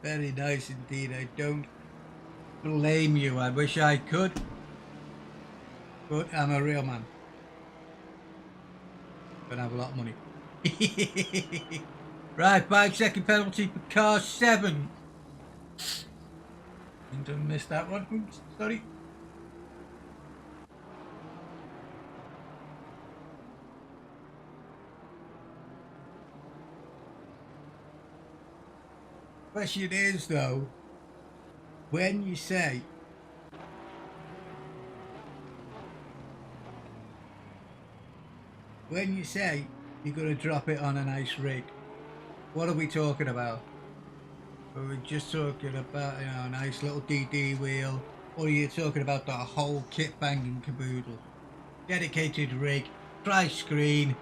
Very nice indeed. I don't blame you. I wish I could. But I'm a real man. Don't have a lot of money. Right, 5-second penalty for car 7. Didn't have missed that one. Oops, sorry. Question is though, when you say you're going to drop it on a nice rig, what are we talking about? Are we just talking about, you know, a nice little DD wheel, or are you talking about the whole kit banging caboodle? Dedicated rig, tri-screen,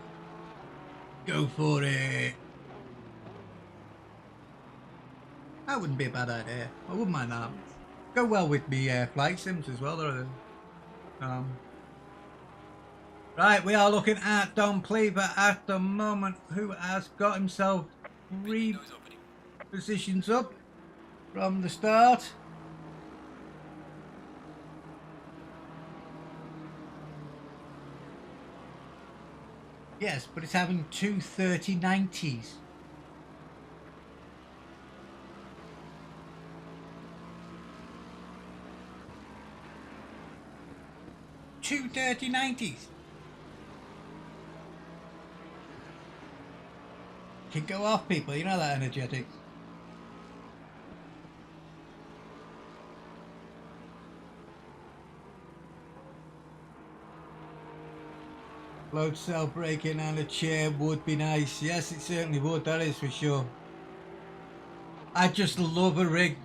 go for it. That wouldn't be a bad idea. I wouldn't mind that. Go well with me flight sims as well. Right, we are looking at Don Pleaver at the moment, who has got himself 3 positions up from the start. Yes, but it's having 2 30-90s. Two 30-90s. Can go off, people. You know that energetic. Load cell braking and a chair would be nice. Yes, it certainly would. That is for sure. I just love a rig.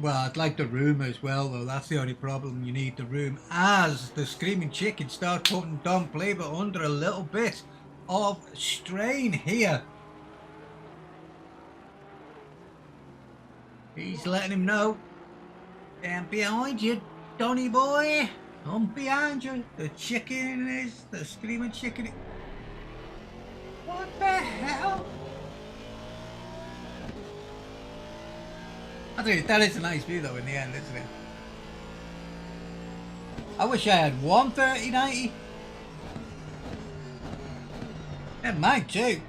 Well, I'd like the room as well, though. That's the only problem. You need the room. As the Screaming Chicken start putting Don Pleaver under a little bit of strain here. He's letting him know. Stand behind you, Donny boy. I'm behind you. The chicken is the screaming chicken. What the hell? I think that is a nice view though in the end, isn't it? I wish I had one 3090. And mine too.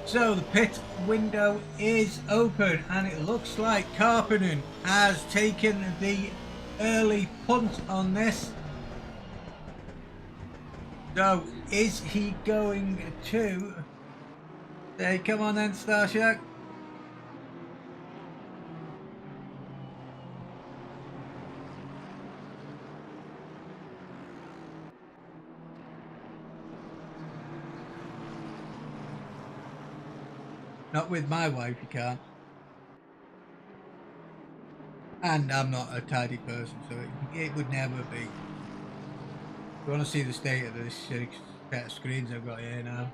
So the pit window is open and it looks like Karppinen has taken the early punt on this. So is he going to say, come on then, Starshark? Not with my wife, you can't. And I'm not a tidy person, so it would never be. You want to see the state of this set of screens I've got here now.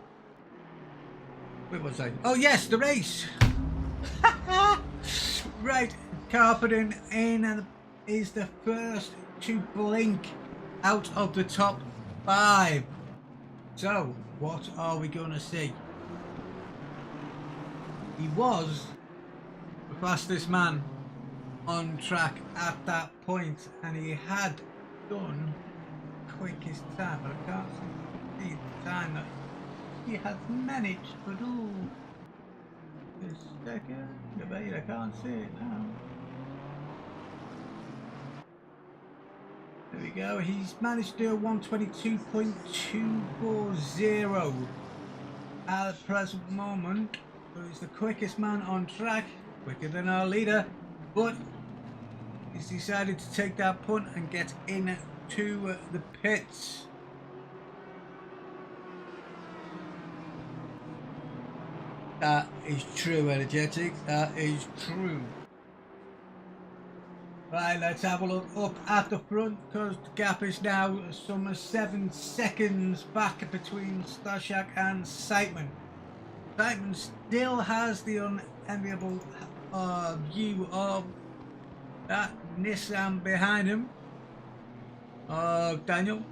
Wait, what's that? Oh yes, the race! Right, Karppinen in and is the first to blink out of the top 5. So, what are we going to see? He was the fastest man on track at that point, and he had done quickest time, but I can't see the time that he has managed, but oh, just a second, I can't see it now. There we go, he's managed to do a 122.240 at the present moment. So he's the quickest man on track, quicker than our leader, but he's decided to take that punt and get into the pits. That is true, Energetic. That is true. Right, let's have a look up at the front because the gap is now some 7 seconds back between Stashak and Seidman. Seidman still has the unenviable view of that Nissan behind him. Daniel.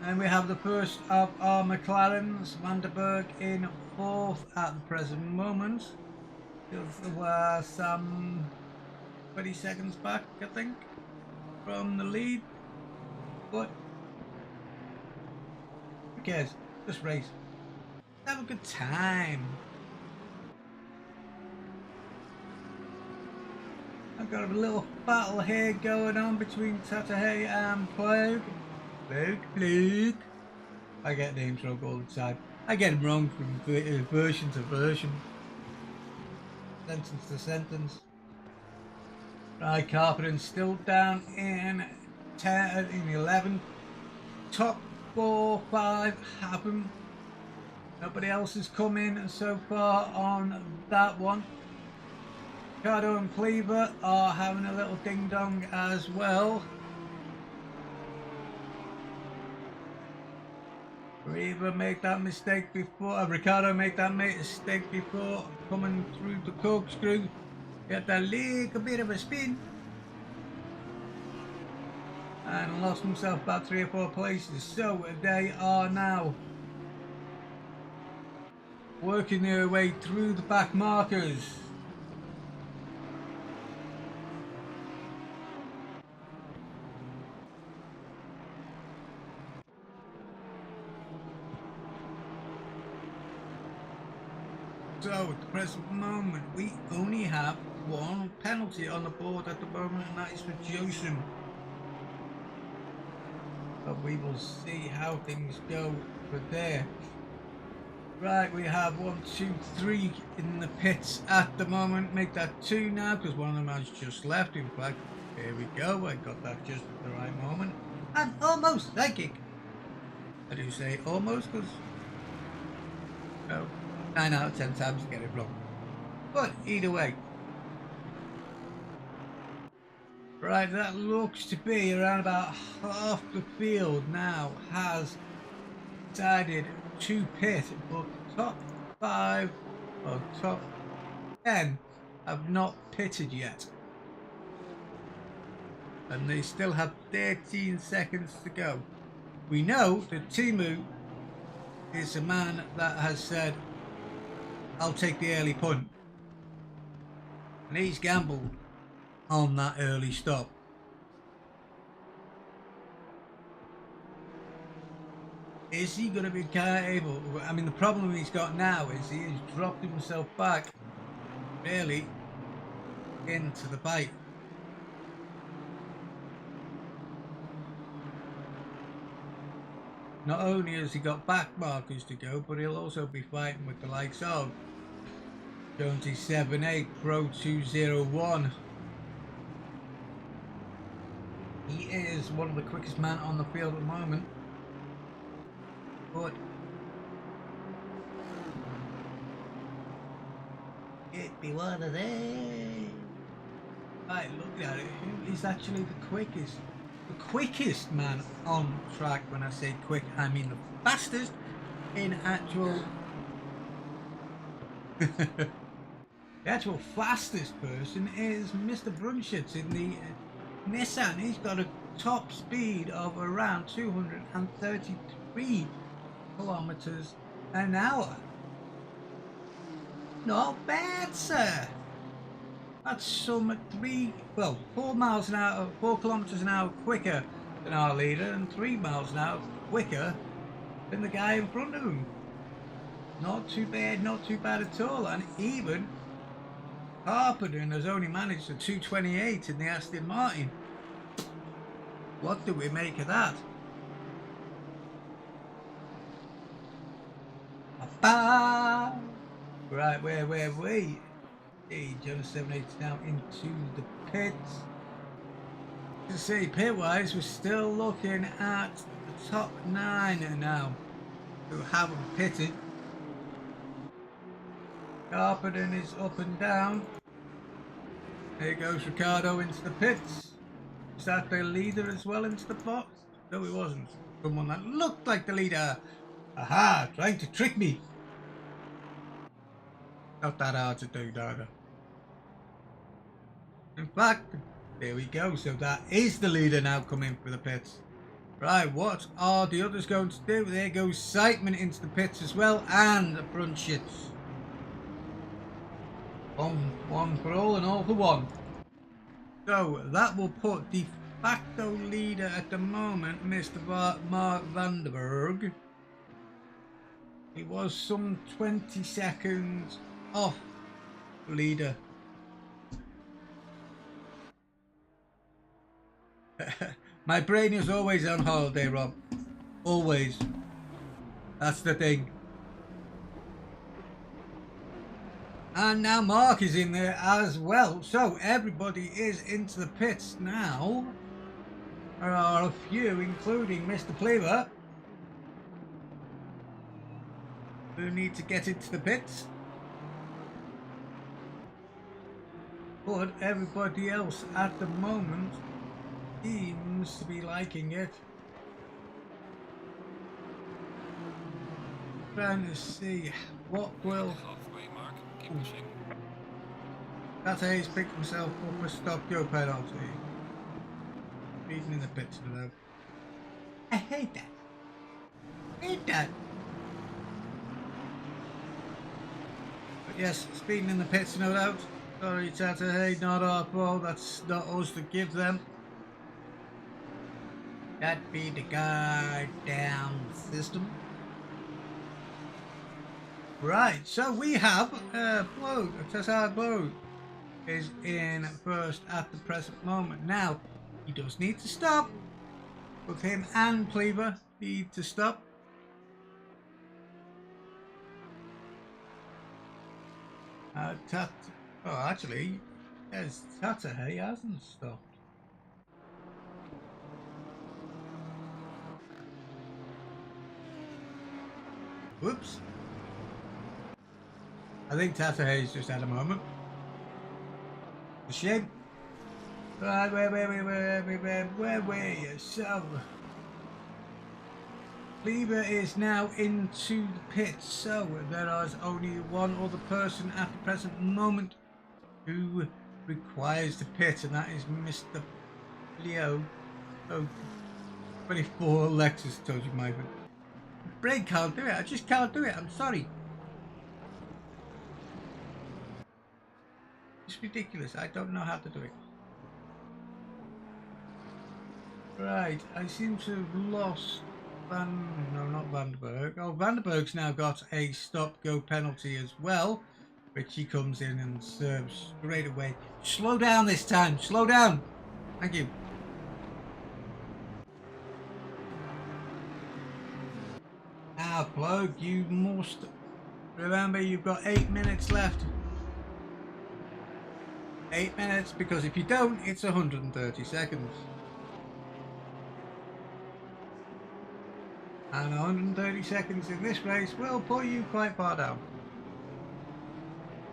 And we have the first of our McLarens, Vanderberg in 4th at the present moment. We're some 20 seconds back, I think, from the lead. But who cares? Just race. Have a good time. I've got a little battle here going on between Tatahay and Plug. Plug. I get names wrong all the time. I get them wrong from version to version. Sentence to sentence. Right, Karppinen still down in 10, in 11. Top 4, 5 happen. Nobody else has come in so far on that one. Ricardo and Cleaver are having a little ding dong as well. Cleaver made that mistake before. Ricardo made that mistake before coming through the corkscrew. Got a little bit of a spin and lost himself about 3 or 4 places. So they are now working their way through the back markers. So at the present moment we only have 1 penalty on the board at the moment, and that is for Joseph. But we will see how things go for there. Right, we have 1, 2, 3 in the pits at the moment. Make that 2 now because one of them has just left. In fact, here we go. I got that just at the right moment. And almost psychic. I do say almost because 9 out of 10 times you get it wrong. But either way. Right, that looks to be around about half the field now has decided to pit, but the top 5 or top 10 have not pitted yet. And they still have 13 seconds to go. We know that Timu is a man that has said, I'll take the early punt. And he's gambled on that early stop. Is he going to be able? I mean, the problem he's got now is he has dropped himself back really into the bite. Not only has he got back markers to go, but he'll also be fighting with the likes of Jonesy 78, Pro 201. He is one of the quickest men on the field at the moment. But it be one of them. Right, look at it. Who is actually the quickest? The quickest man on track. When I say quick, I mean the fastest in actual. The actual fastest person is Mr. Brunschitz in the Nissan. He's got a top speed of around 233 kilometers an hour. Not bad, sir. That's some 4 miles an hour, 4 kilometers an hour quicker than our leader, and 3 miles an hour quicker than the guy in front of him. Not too bad at all. And even Harpenden has only managed a 228 in the Aston Martin. What do we make of that? Right, where we? Hey, Jonas 78 is now into the pits. To see, pit-wise, we're still looking at the top 9 now who haven't pitted. Harpenden is up and down. There goes Ricardo into the pits. Is that the leader as well into the box? No, it wasn't. Someone that looked like the leader. Aha, trying to trick me. Not that hard to do, either. In fact, there we go. So that is the leader now coming for the pits. Right, what are the others going to do? There goes Seidman into the pits as well, and Brunschitz. One for all and all for one. So that will put de facto leader at the moment, Mr. Mark Vandenberg. He was some 20 seconds off leader. My brain is always on holiday, Rob. Always. That's the thing. And now Mark is in there as well. So everybody is into the pits now. There are a few, including Mr. Pleaver, who need to get into the pits. But everybody else at the moment seems to be liking it. Trying to see what will. Halfway mark. Keep pushing. That's how he's picked himself up a stop-go penalty. Speeding in the pits though. I hate that. Hate that. But yes, speeding in the pits, no doubt. Sorry, Tata. Hey, not our fault. That's not us to give them. That be the goddamn system. Right, so we have Blow, Tessar Blow is in first at the present moment. Now, he does need to stop. Both him and Pleaver need to stop. Actually, yes, Tata, he hasn't stopped. Whoops. I think Tata Hayes just had a moment. A shame. Right, where were you? So, Lever is now into the pit. So, there is only one other person at the present moment who requires the pit, and that is Mr. Leo. Oh, 24 Lexus told you my brain can't do it. I just can't do it. I'm sorry. It's ridiculous. I don't know how to do it. Right, I seem to have lost no, not Vandenberg. Oh, Vandenberg's now got a stop-go penalty as well, which he comes in and serves straight away. Slow down this time. Slow down. Thank you. Now, bloke, you must remember you've got 8 minutes left. 8 minutes, because if you don't, it's 130 seconds. And 130 seconds in this race will put you quite far down.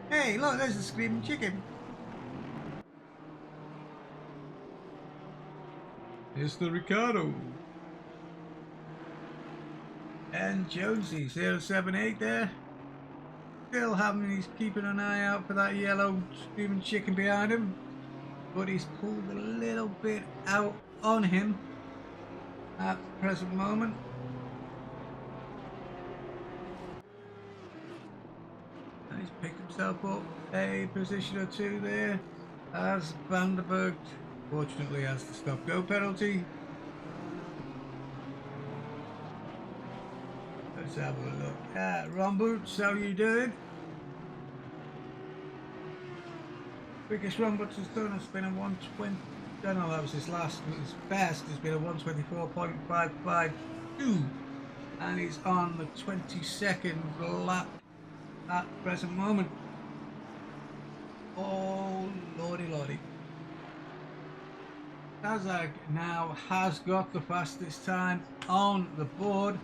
Hey, look, there's the screaming chicken. Mr. Ricardo. And Jonesy, 078 there. Still he's keeping an eye out for that yellow screaming chicken behind him. But he's pulled a little bit out on him at the present moment. And he's picked himself up a position or two there as Vandenberg fortunately has the stop-go penalty. Let's have a look at Ron Boots. How you doing? Quickest Ron Boots has done has been a 120. No, that was his best has been a 124.552, and he's on the 22nd lap at the present moment. Oh lordy lordy. Kazag now has got the fastest time on the board,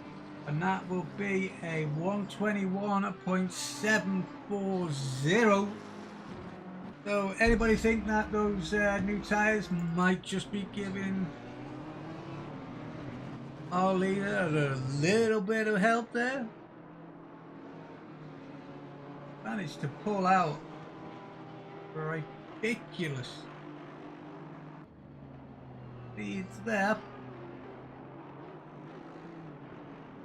and that will be a 121.740. So anybody think that those new tyres might just be giving our leader a little bit of help there? Managed to pull out ridiculous speeds there.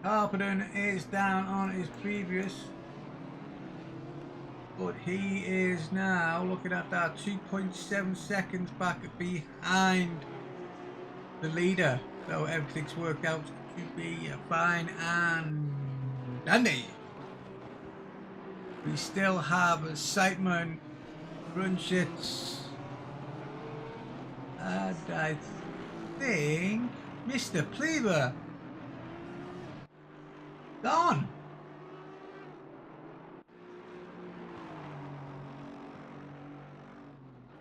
Harpenden is down on his previous, but he is now looking at that 2.7 seconds back behind the leader. So everything's worked out to be fine and dandy. We still have Seidman, Brunschitz, and I think Mr. Pleaver gone.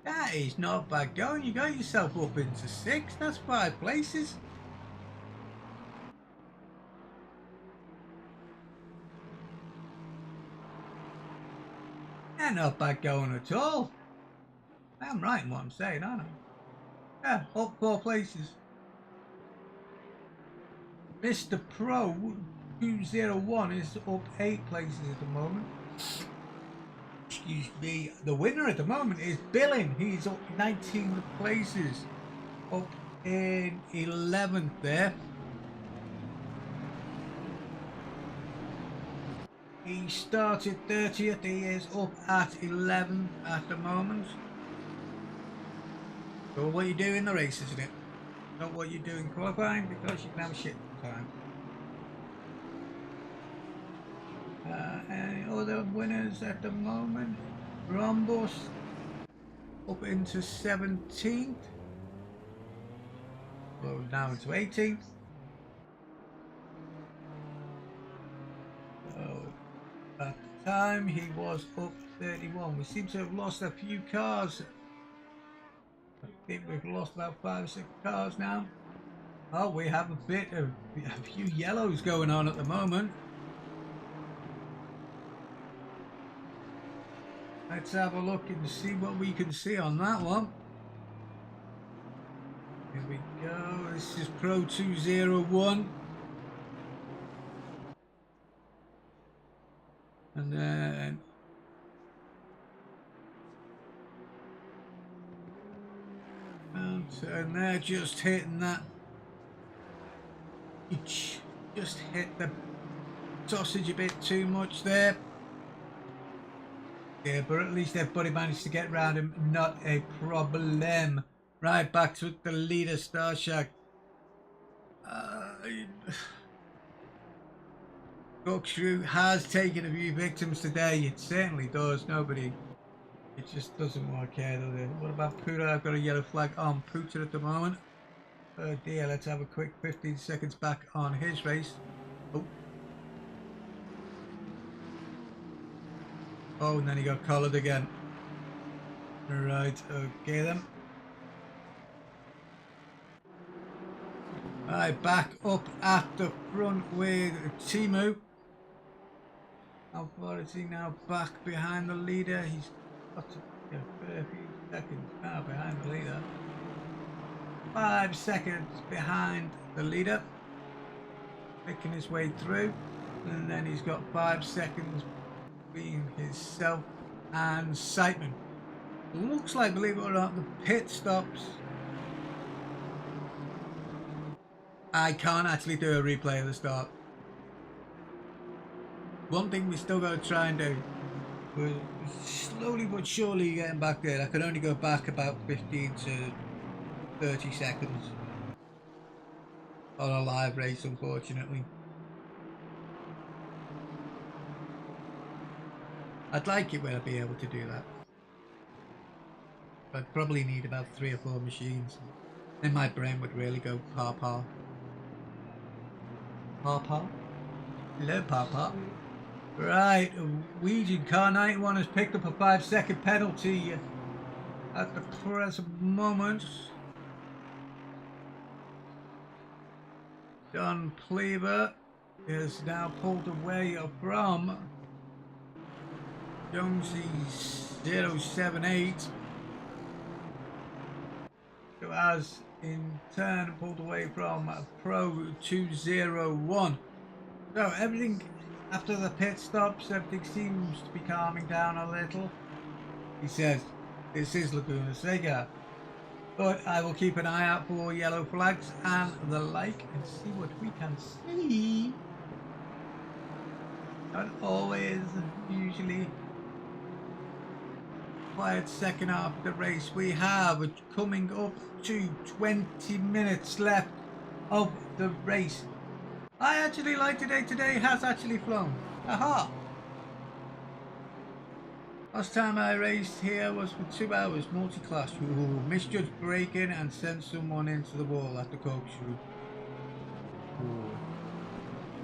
That is not bad going. You got yourself up into 6. That's 5 places. Yeah, not bad going at all. I'm right in what I'm saying, aren't I? Yeah, up 4 places. Mr. Pro 201 is up 8 places at the moment. Excuse me. The winner at the moment is Billing. He's up 19 places, up in 11th there. He started 30th. He is up at 11 at the moment. So what you do in the race, isn't it? Not what you do in qualifying, because you can have a shit time. Any other winners at the moment? Rombos up into 17th. Well, down to 18th. So at the time he was up 31. We seem to have lost a few cars. I think we've lost about 5 or 6 cars now. Oh, we have a few yellows going on at the moment. Let's have a look and see what we can see on that one. Here we go. This is Pro 201. And then and they're just hitting that. Just hit the sausage a bit too much there. Yeah, but at least everybody managed to get round him. Not a problem. Right, back to the leader, Starshack. CorkScrew has taken a few victims today. It certainly does. Nobody. It just doesn't work out, does it? What about Puta? I've got a yellow flag on Puta at the moment. Oh dear, let's have a quick 15 seconds back on his race. Oh, and then he got collared again. Right, okay then. Right, back up at the front with Timu. How far is he now? Back behind the leader. He's got to get a fair few seconds now behind the leader. 5 seconds behind the leader. Picking his way through. And then he's got 5 seconds between himself and Siteman. Looks like, believe it or not, the pit stops. I can't actually do a replay of the start. One thing we still got to try and do. We're slowly but surely getting back there. I can only go back about 15 to 30 seconds on a live race, unfortunately. I'd like it when I'd be able to do that. I'd probably need about 3 or 4 machines. Then my brain would really go pa-pa. Pa-pa? Hello, pa-pa. Right, Ouija car 91 has picked up a 5-second penalty at the present moment. John Cleaver is now pulled away from Jonesy's 078, who has in turn pulled away from Pro 201. So everything after the pit stops, everything seems to be calming down a little. He says, this is Laguna Seca, but I will keep an eye out for yellow flags and the like and see what we can see. Not always, usually quiet second half of the race. We have coming up to 20 minutes left of the race. I actually like today. Today has actually flown. Aha! Last time I raced here was for 2 hours, multi-class. Ooh, misjudged braking and sent someone into the wall at the CorkScrew.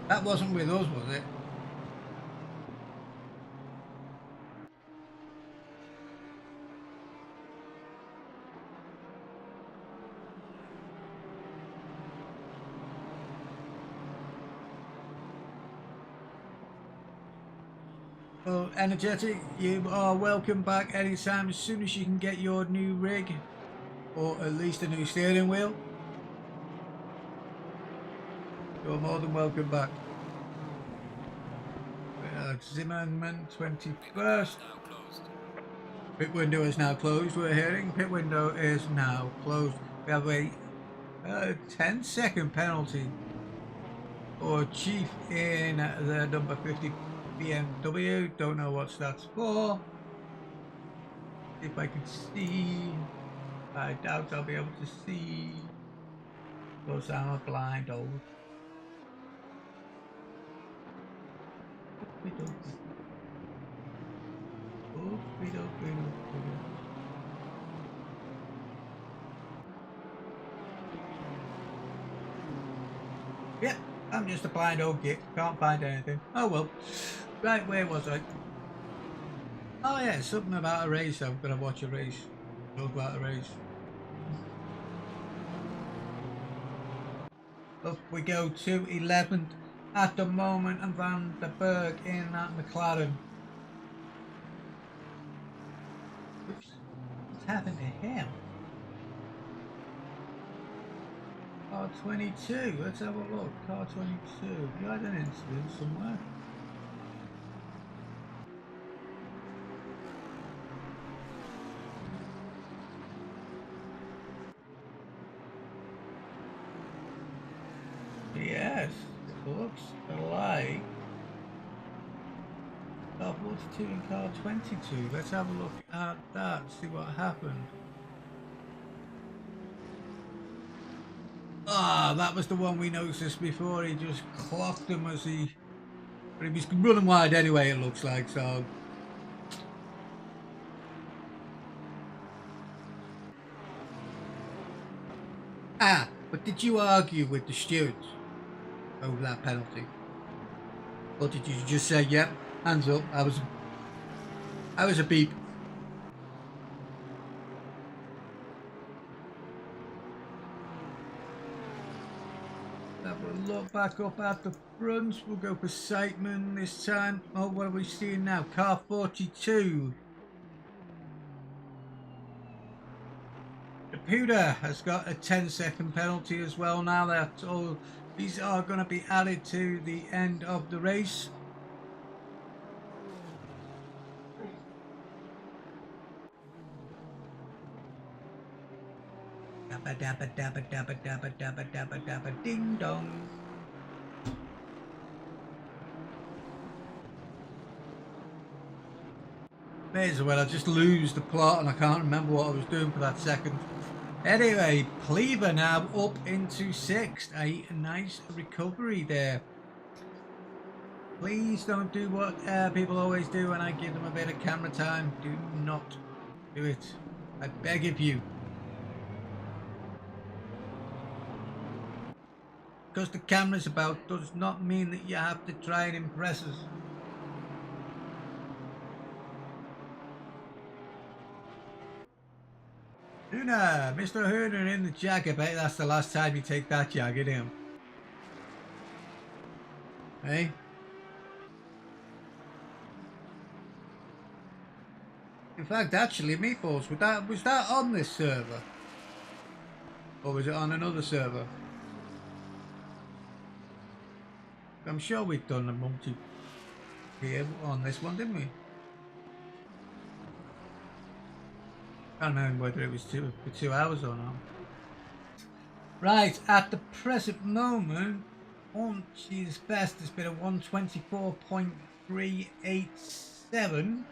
That wasn't with us, was it? Well, Energetic, you are welcome back anytime as soon as you can get your new rig, or at least a new steering wheel. You're more than welcome back. Zimmerman 21st. Pit window is now closed. We're hearing pit window is now closed. We have a 10-second penalty for Chief in the number 50 BMW. Don't know what that's for. If I can see, I doubt I'll be able to see because I'm a blind old. Yep, I'm just a blind old git. Can't find anything. Oh well. Right, where was I? Oh yeah, something about a race. I'm gonna watch a race. Talk about a race. Up we go to 11th at the moment, and Van der Berg in that McLaren. Car 22, let's have a look. Car 22, you had an incident somewhere. Yes, it looks like car 42 and car 22. Let's have a look at that, see what happened. Ah, that was the one we noticed before. He just clocked him as but he was running wide anyway, it looks like, so. Ah, but did you argue with the stewards over that penalty? Or did you just say, yep, hands up, I was a beep? Have a look back up at the front. We'll go for Sightman this time. Oh, what are we seeing now? Car 42. Caputa has got a 10-second penalty as well now. That's all. These are going to be added to the end of the race. Dabba dabba dabba dabba dabba dabba dabba dabba ding dong. May as well I just lose the plot and I can't remember what I was doing for that second. Anyway, Cleaver now up into 6th. A nice recovery there. Please don't do what people always do when I give them a bit of camera time. Do not do it. I beg of you. Because the camera's about does not mean that you have to try and impress us. Huna, Mr. Huna in the Jag. I bet that's the last time you take that Jag in him. Hey? In fact, actually, Meatballs, was that on this server? Or was it on another server? I'm sure we've done a multi here on this one, didn't we? I don't know whether it was for 2 hours or not. Right, at the present moment, Auntie's best has been a 124.387.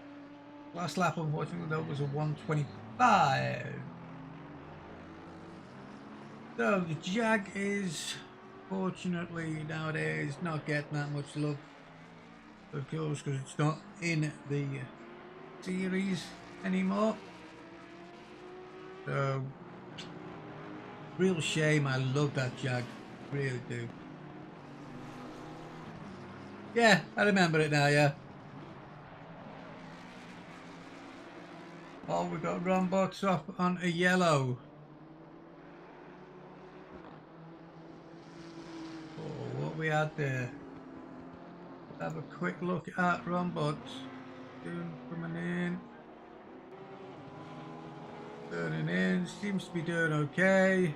Last lap, unfortunately, though, was a 125. So the Jag is, fortunately, nowadays not getting that much love, of course, because it's not in the series anymore. So, real shame. I love that Jag, really do. Yeah, I remember it now, yeah. Oh, we got Rombots off on a yellow. Oh, what we had there. Have a quick look at Rombots. Coming in. Turning in. Seems to be doing okay.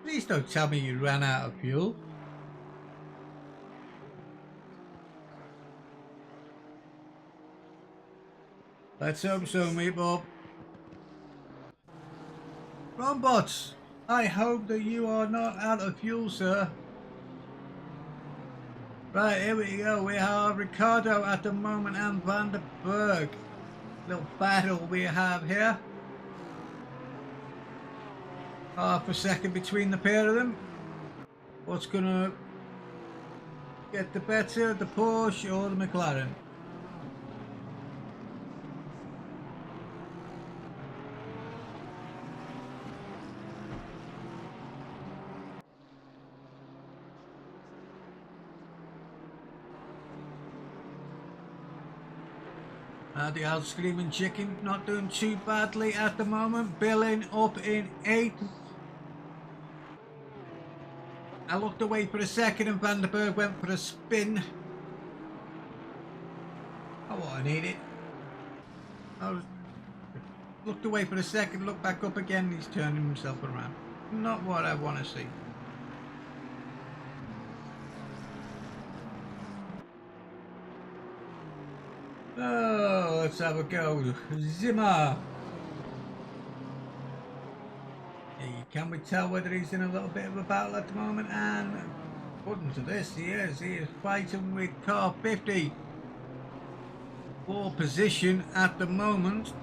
Please don't tell me you ran out of fuel. Let's hope so, Meatball. Rombots, I hope that you are not out of fuel, sir. Right, here we go. We have Ricardo at the moment and Van der Berg. Little battle we have here. Half a second between the pair of them. What's gonna get the better, the Porsche or the McLaren? The old Screaming Chicken not doing too badly at the moment, billing up in 8th. I looked away for a second and Van der Berg went for a spin. Oh, I need it. I was looked away for a second, looked back up again, he's turning himself around. Not what I want to see. Oh, let's have a go. Zimmer. Can we tell whether he's in a little bit of a battle at the moment? And according to this, he is. He is fighting with car 50 for position at the moment.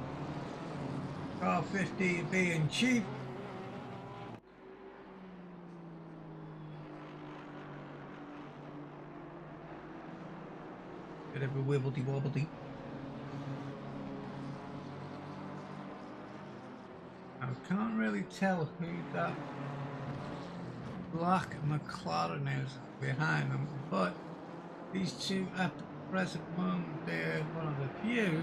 Car 50 being chief. Bit of a wibbledy wobbledy. I can't really tell who that black McLaren is behind them, but these two at the present moment, they're one of the few.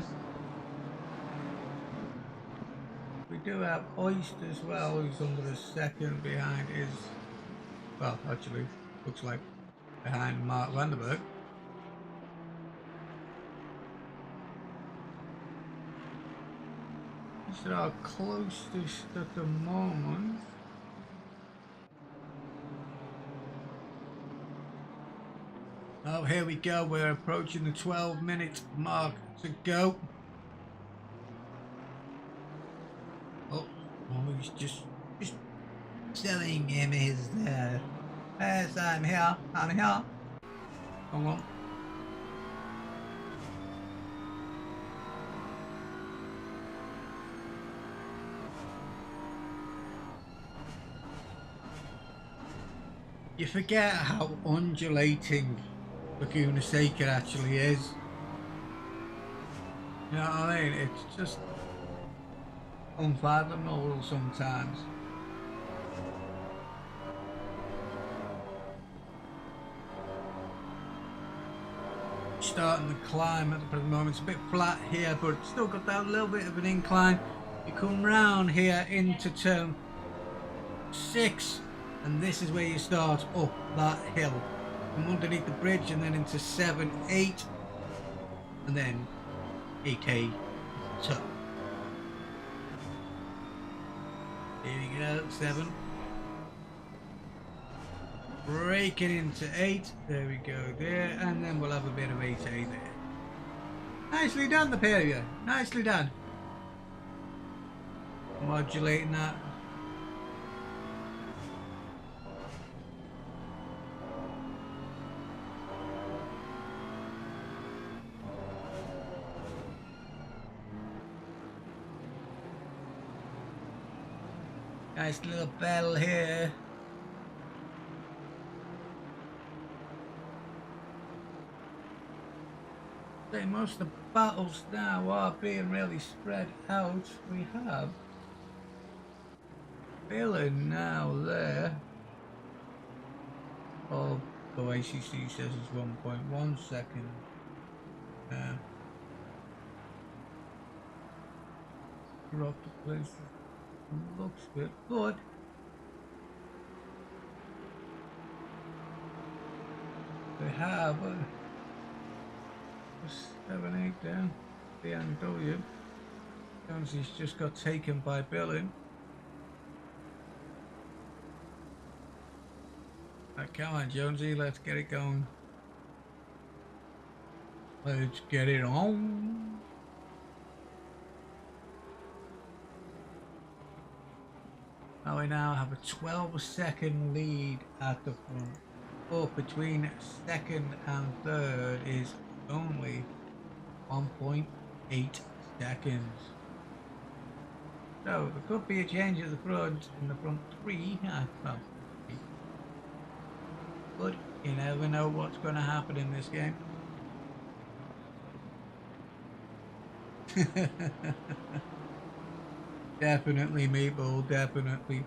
We do have Oyst as well, who's under a second behind his, well, actually, looks like behind Mark Vanderberg. These are our closest at the moment. Oh, here we go. We're approaching the 12-minute mark to go. Oh, he's just telling him he's there. Yes, I'm here. I'm here. Come on. You forget how undulating Laguna Seca actually is. You know what I mean? It's just unfathomable sometimes. Starting the climb at the present moment. It's a bit flat here, but it's still got that little bit of an incline. You come round here into turn 6, and this is where you start up that hill. From underneath the bridge and then into 7, 8, and then 8A top. Here we go, 7. Breaking into 8, there we go there, and then we'll have a bit of 8A there. Nicely done, the pair of you, nicely done. Modulating that. Nice little bell here. So most of the battles now are being really spread out. We have Villain now there. Oh, the ACC says it's 1.1 second. Drop the place. Looks good, but they have 7, 8 down. BMW. Jonesy's just got taken by Billing. Right, come on, Jonesy, let's get it going. Let's get it on. Now we now have a 12-second lead at the front. But between second and third is only 1.8 seconds. So there could be a change at the front in the front 3. Well, but you never know what's going to happen in this game. Definitely, Meatball, definitely.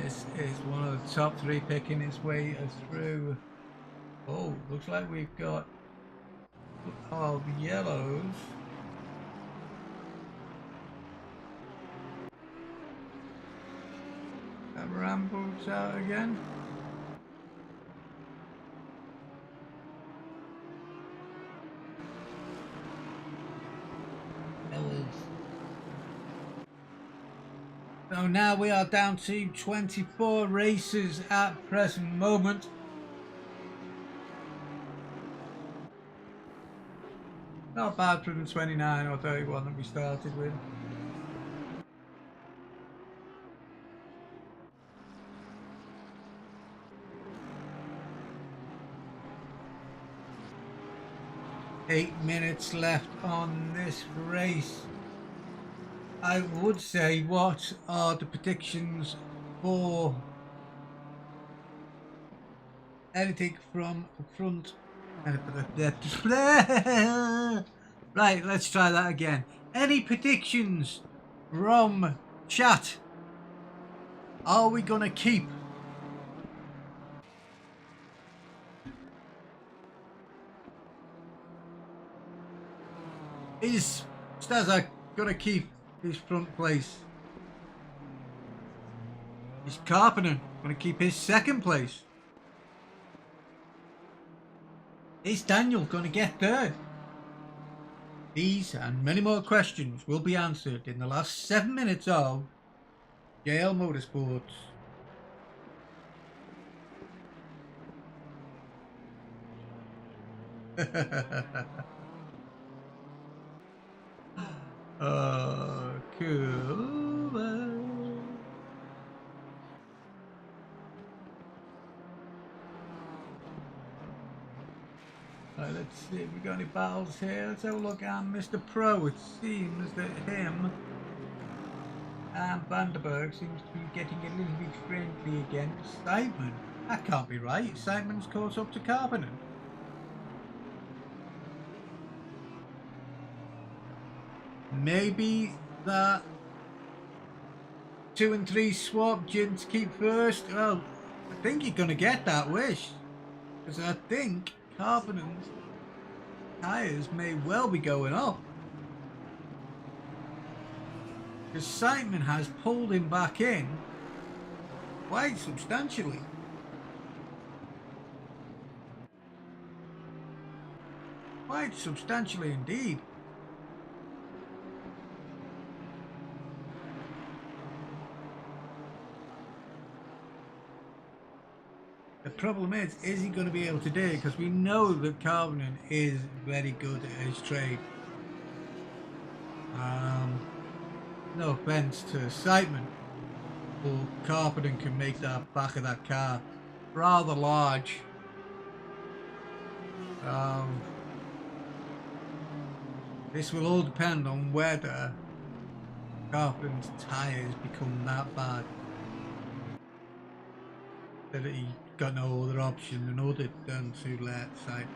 This is one of the top 3 picking its way through. Oh, looks like we've got of yellows. That rambles out again. So now we are down to 24 races at present moment. Not bad for the 29 or 31 that we started with. Eight minutes left on this race. I would say, what are the predictions for anything from front? Right, let's try that again. Any predictions from chat? Are we gonna keep is Stazak gonna keep his front place? Is Carpenter gonna keep his second place? Is Daniel gonna get third? These and many more questions will be answered in the last 7 minutes of JL Motorsports. Oh, cool. Right, let's see if we got any battles here. Let's have a look at Mr. Pro. It seems that him and Vanderberg seems to be getting a little bit friendly against Simon. That can't be right. Simon's caught up to Carpenter. Maybe that 2 and 3 swap gents keep first. Well, I think you're gonna get that wish, because I think Carpenter's tyres may well be going up, because Simon has pulled him back in quite substantially. Quite substantially indeed. The problem is he going to be able to do it? Because we know that Carpenter is very good at his trade. No offense to Simon, but Carpenter can make that back of that car rather large. This will all depend on whether Carpenter's tyres become that bad that he got no other option than other than to let Simon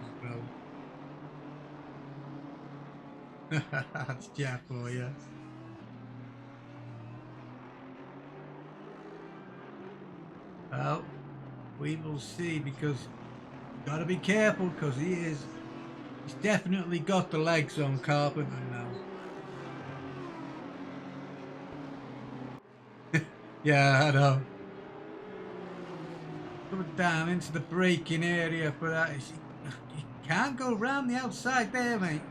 go. That's Jeff for you. Well, we will see, because you've got to be careful, because he's definitely got the legs on Carpenter now. Yeah, I know. Coming down into the braking area for that. You can't go around the outside there, mate.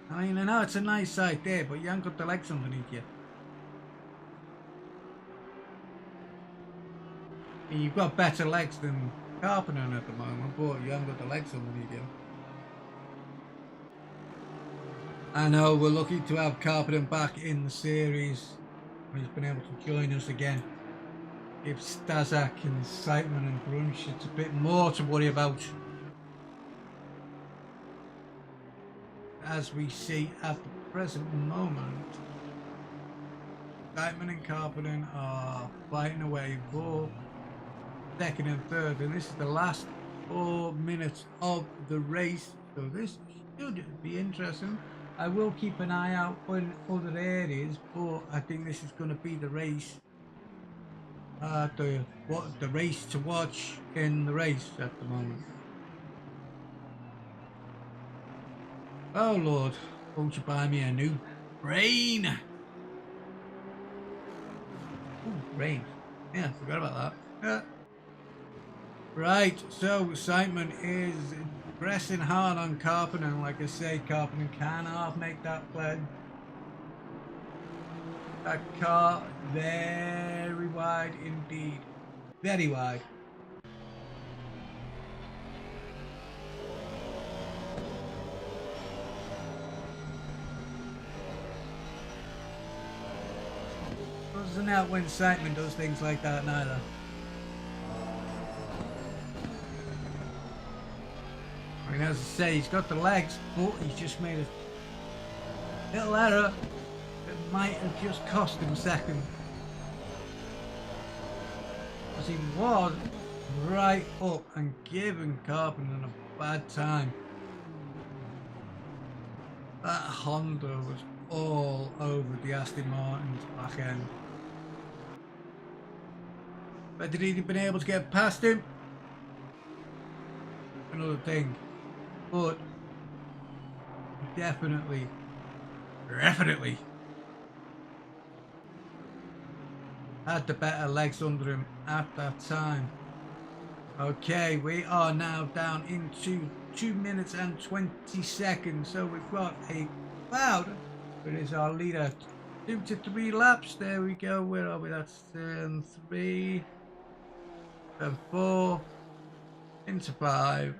I mean, I know it's a nice side there, but you haven't got the legs underneath you. And you've got better legs than Carpenter at the moment, but you haven't got the legs underneath you. I know, we're lucky to have Carpenter back in the series. He's been able to join us again. If Stazak and Simon and Brunch, it's a bit more to worry about. As we see at the present moment, Simon and Carpenter are fighting away for second and third, and this is the last 4 minutes of the race, so this should be interesting. I will keep an eye out in other areas, but I think this is going to be the race the race to watch in the race at the moment. Oh Lord, won't you buy me a new brain? Ooh, brain. Yeah, forgot about that. Yeah. Right, so Simon is pressing hard on Carpenter, and like I say, Carpenter cannot make that play. That car very wide indeed. Very wide. Doesn't help when Simon does things like that neither. I mean, as I say, he's got the legs, but he's just made a little error that might have just cost him second. Because he was right up and giving Carpenter a bad time. That Honda was all over the Aston Martin's back end. But did he have been able to get past him? Another thing. But definitely had the better legs under him at that time. Okay, we are now down into 2 minutes and 20 seconds. So we've got about, it is our leader, 2 to 3 laps. There we go. Where are we? That's 3, then 4, into 5,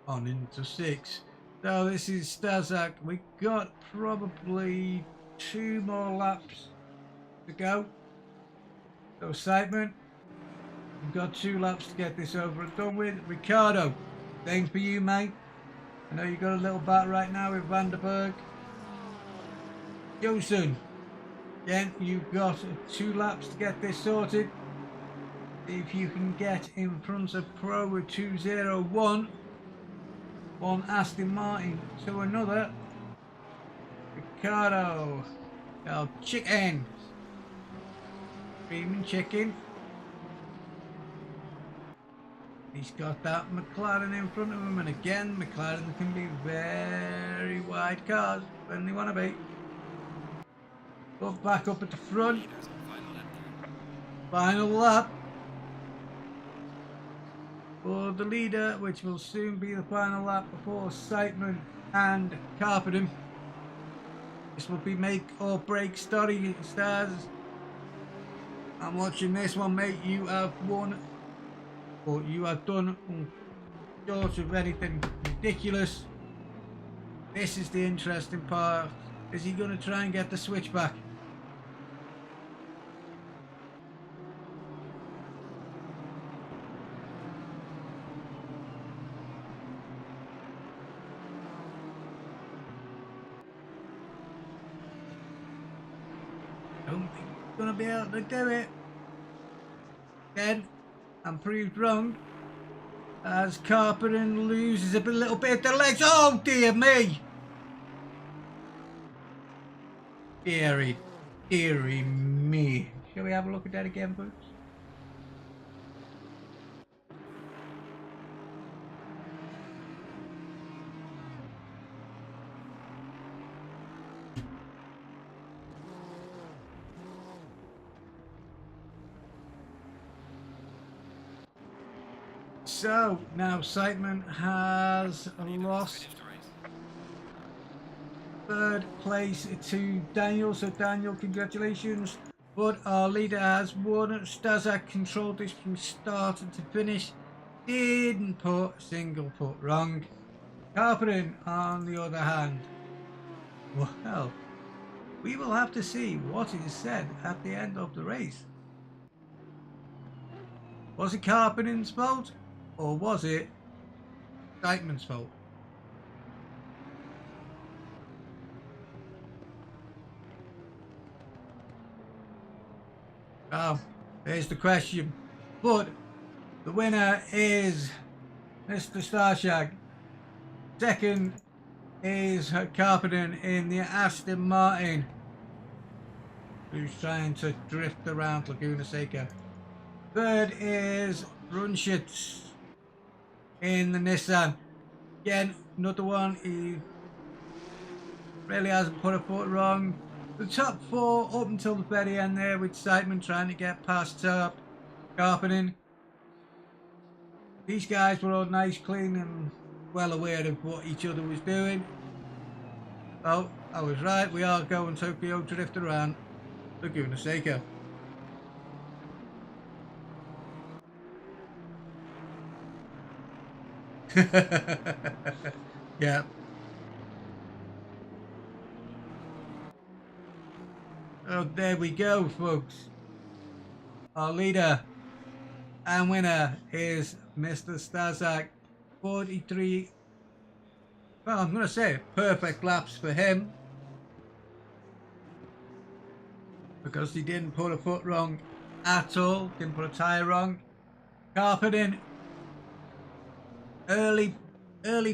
on into 6. So this is Stazak. We got probably 2 more laps to go. So Simon, we've got 2 laps to get this over and done with. Ricardo, same for you, mate. I know you got a little bat right now with Vanderberg. Johnson, again, you've got 2 laps to get this sorted. If you can get in front of Pro with 201, one Aston Martin to another. Ricardo, our chicken, screaming chicken. He's got that McLaren in front of him, and again, McLaren can be very wide cars when they want to be. But back up at the front. Final lap for the leader, which will soon be the final lap before Simon and Carpenter. This will be make or break study stars. I'm watching this one, mate. You have won, or you have done short of anything ridiculous. This is the interesting part. Is he going to try and get the switch back? Don't think he's going to be able to do it. Again, I'm proved wrong. As Carpenter loses a little bit of the legs. Oh dear me! Deary me. Shall we have a look at that again, folks? So now Simon has lost third place to Daniel. So Daniel, congratulations. But our leader has won. Stazak controlled this from start to finish. Didn't put a single foot wrong. Carpenter, on the other hand, well, we will have to see what is said at the end of the race. Was it Carpenter's fault? Or was it Simon's fault? Oh, there's the question. But the winner is Mr. Starshag. Second is Carpenter in the Aston Martin. who's trying to drift around Laguna Seca. Third is Brunschitz in the Nissan. Again, another one. He really hasn't put a foot wrong. The top four up until the very end there, with Seidman trying to get past Carpening. These guys were all nice, clean, and well aware of what each other was doing. Oh, I was right. We are going Tokyo Drift around Laguna Seca. Yeah. Oh, there we go, folks. Our leader and winner is Mr. Stazak. 43. Well, I'm going to say perfect laps for him, because he didn't put a foot wrong at all. Didn't put a tyre wrong. Carpeting. Early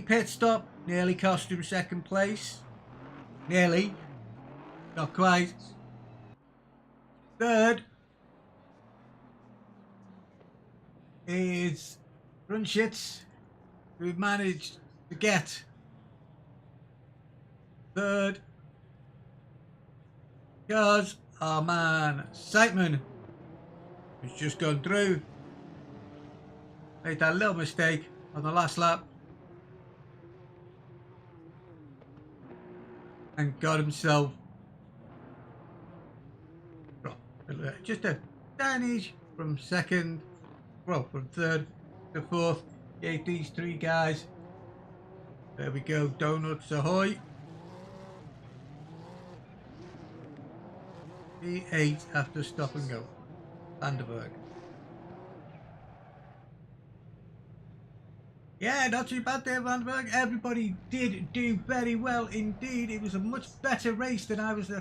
pit stop. Nearly cost him second place. Nearly. Not quite. Third is Brunschitz, who managed to get third because our man Seidman, who's just gone through, made that little mistake on the last lap and got himself just a tiny from second, well, from third to fourth. Gave these three guys, there we go, donuts ahoy. He ate after stop and go. Vandenberg. Yeah, not too bad there, Vandenberg. Everybody did do very well indeed. It was a much better race than I was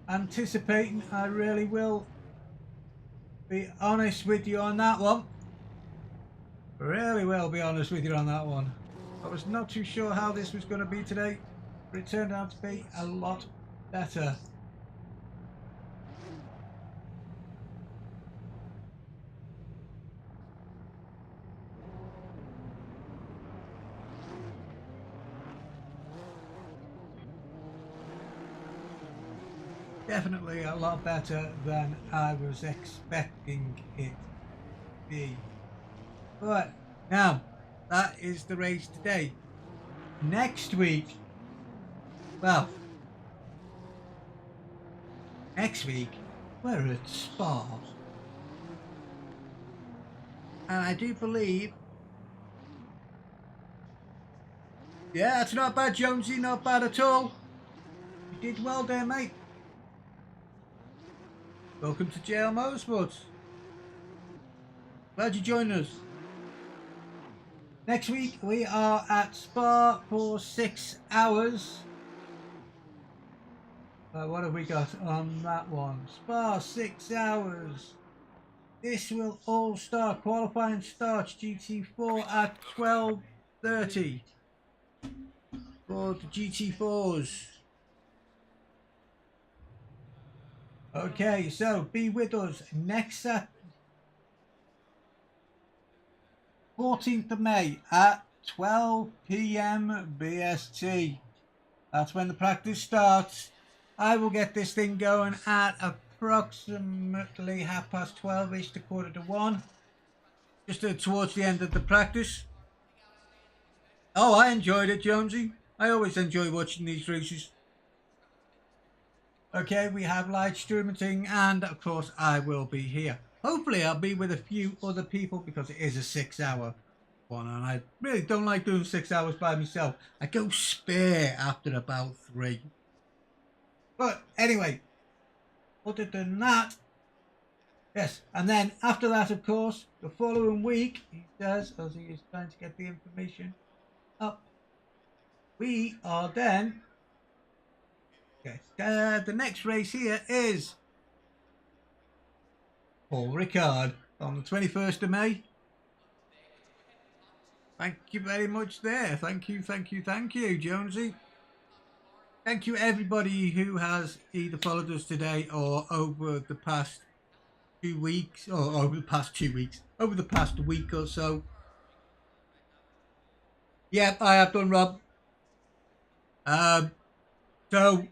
anticipating. I really will be honest with you on that one. Really will be honest with you on that one. I was not too sure how this was going to be today, but it turned out to be a lot better. Definitely a lot better than I was expecting it to be. But now, that is the race today. Next week, well, next week we're at Spa. And I do believe, yeah, it's not bad, Jonesy, not bad at all. You did well there, mate. Welcome to JL Motorsports. Glad you joined us. Next week we are at Spa for 6 hours. What have we got on that one? Spa 6 hours. This will all start. Qualifying starts GT4 at 12:30 for the GT4s. Okay, so be with us next Saturday, 14th of May at 12 p.m. BST. That's when the practice starts. I will get this thing going at approximately 12:30-ish to 1:45, just towards the end of the practice. Oh, I enjoyed it, Jonesy. I always enjoy watching these races. Okay, we have live streaming, and of course I will be here. Hopefully I'll be with a few other people, because it is a 6-hour one, and I really don't like doing 6 hours by myself. I go spare after about 3. But anyway, other than that, yes, and then after that, of course, the following week, he says, as he is trying to get the information up, we are then, okay, the next race here is Paul Ricard on the 21st of May. Thank you very much there. Thank you, Jonesy. thank you everybody who has either followed us today or over the past 2 weeks, or over the past 2 weeks, over the past week or so. Yep, I have done, Rob. So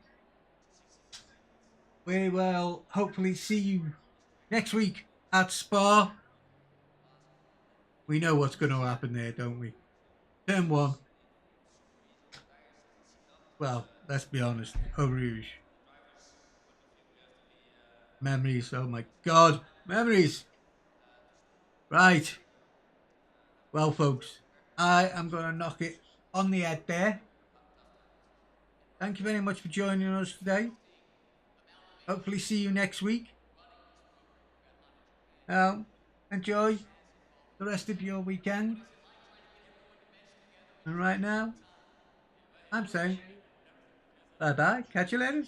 we will hopefully see you next week at Spa. We know what's going to happen there, don't we? Turn one. Well, let's be honest. Eau Rouge. Memories. Oh my God. Memories. Right. Well, folks, I am going to knock it on the head there. Thank you very much for joining us today. Hopefully, see you next week. Enjoy the rest of your weekend. And right now, I'm saying bye bye. Catch you later.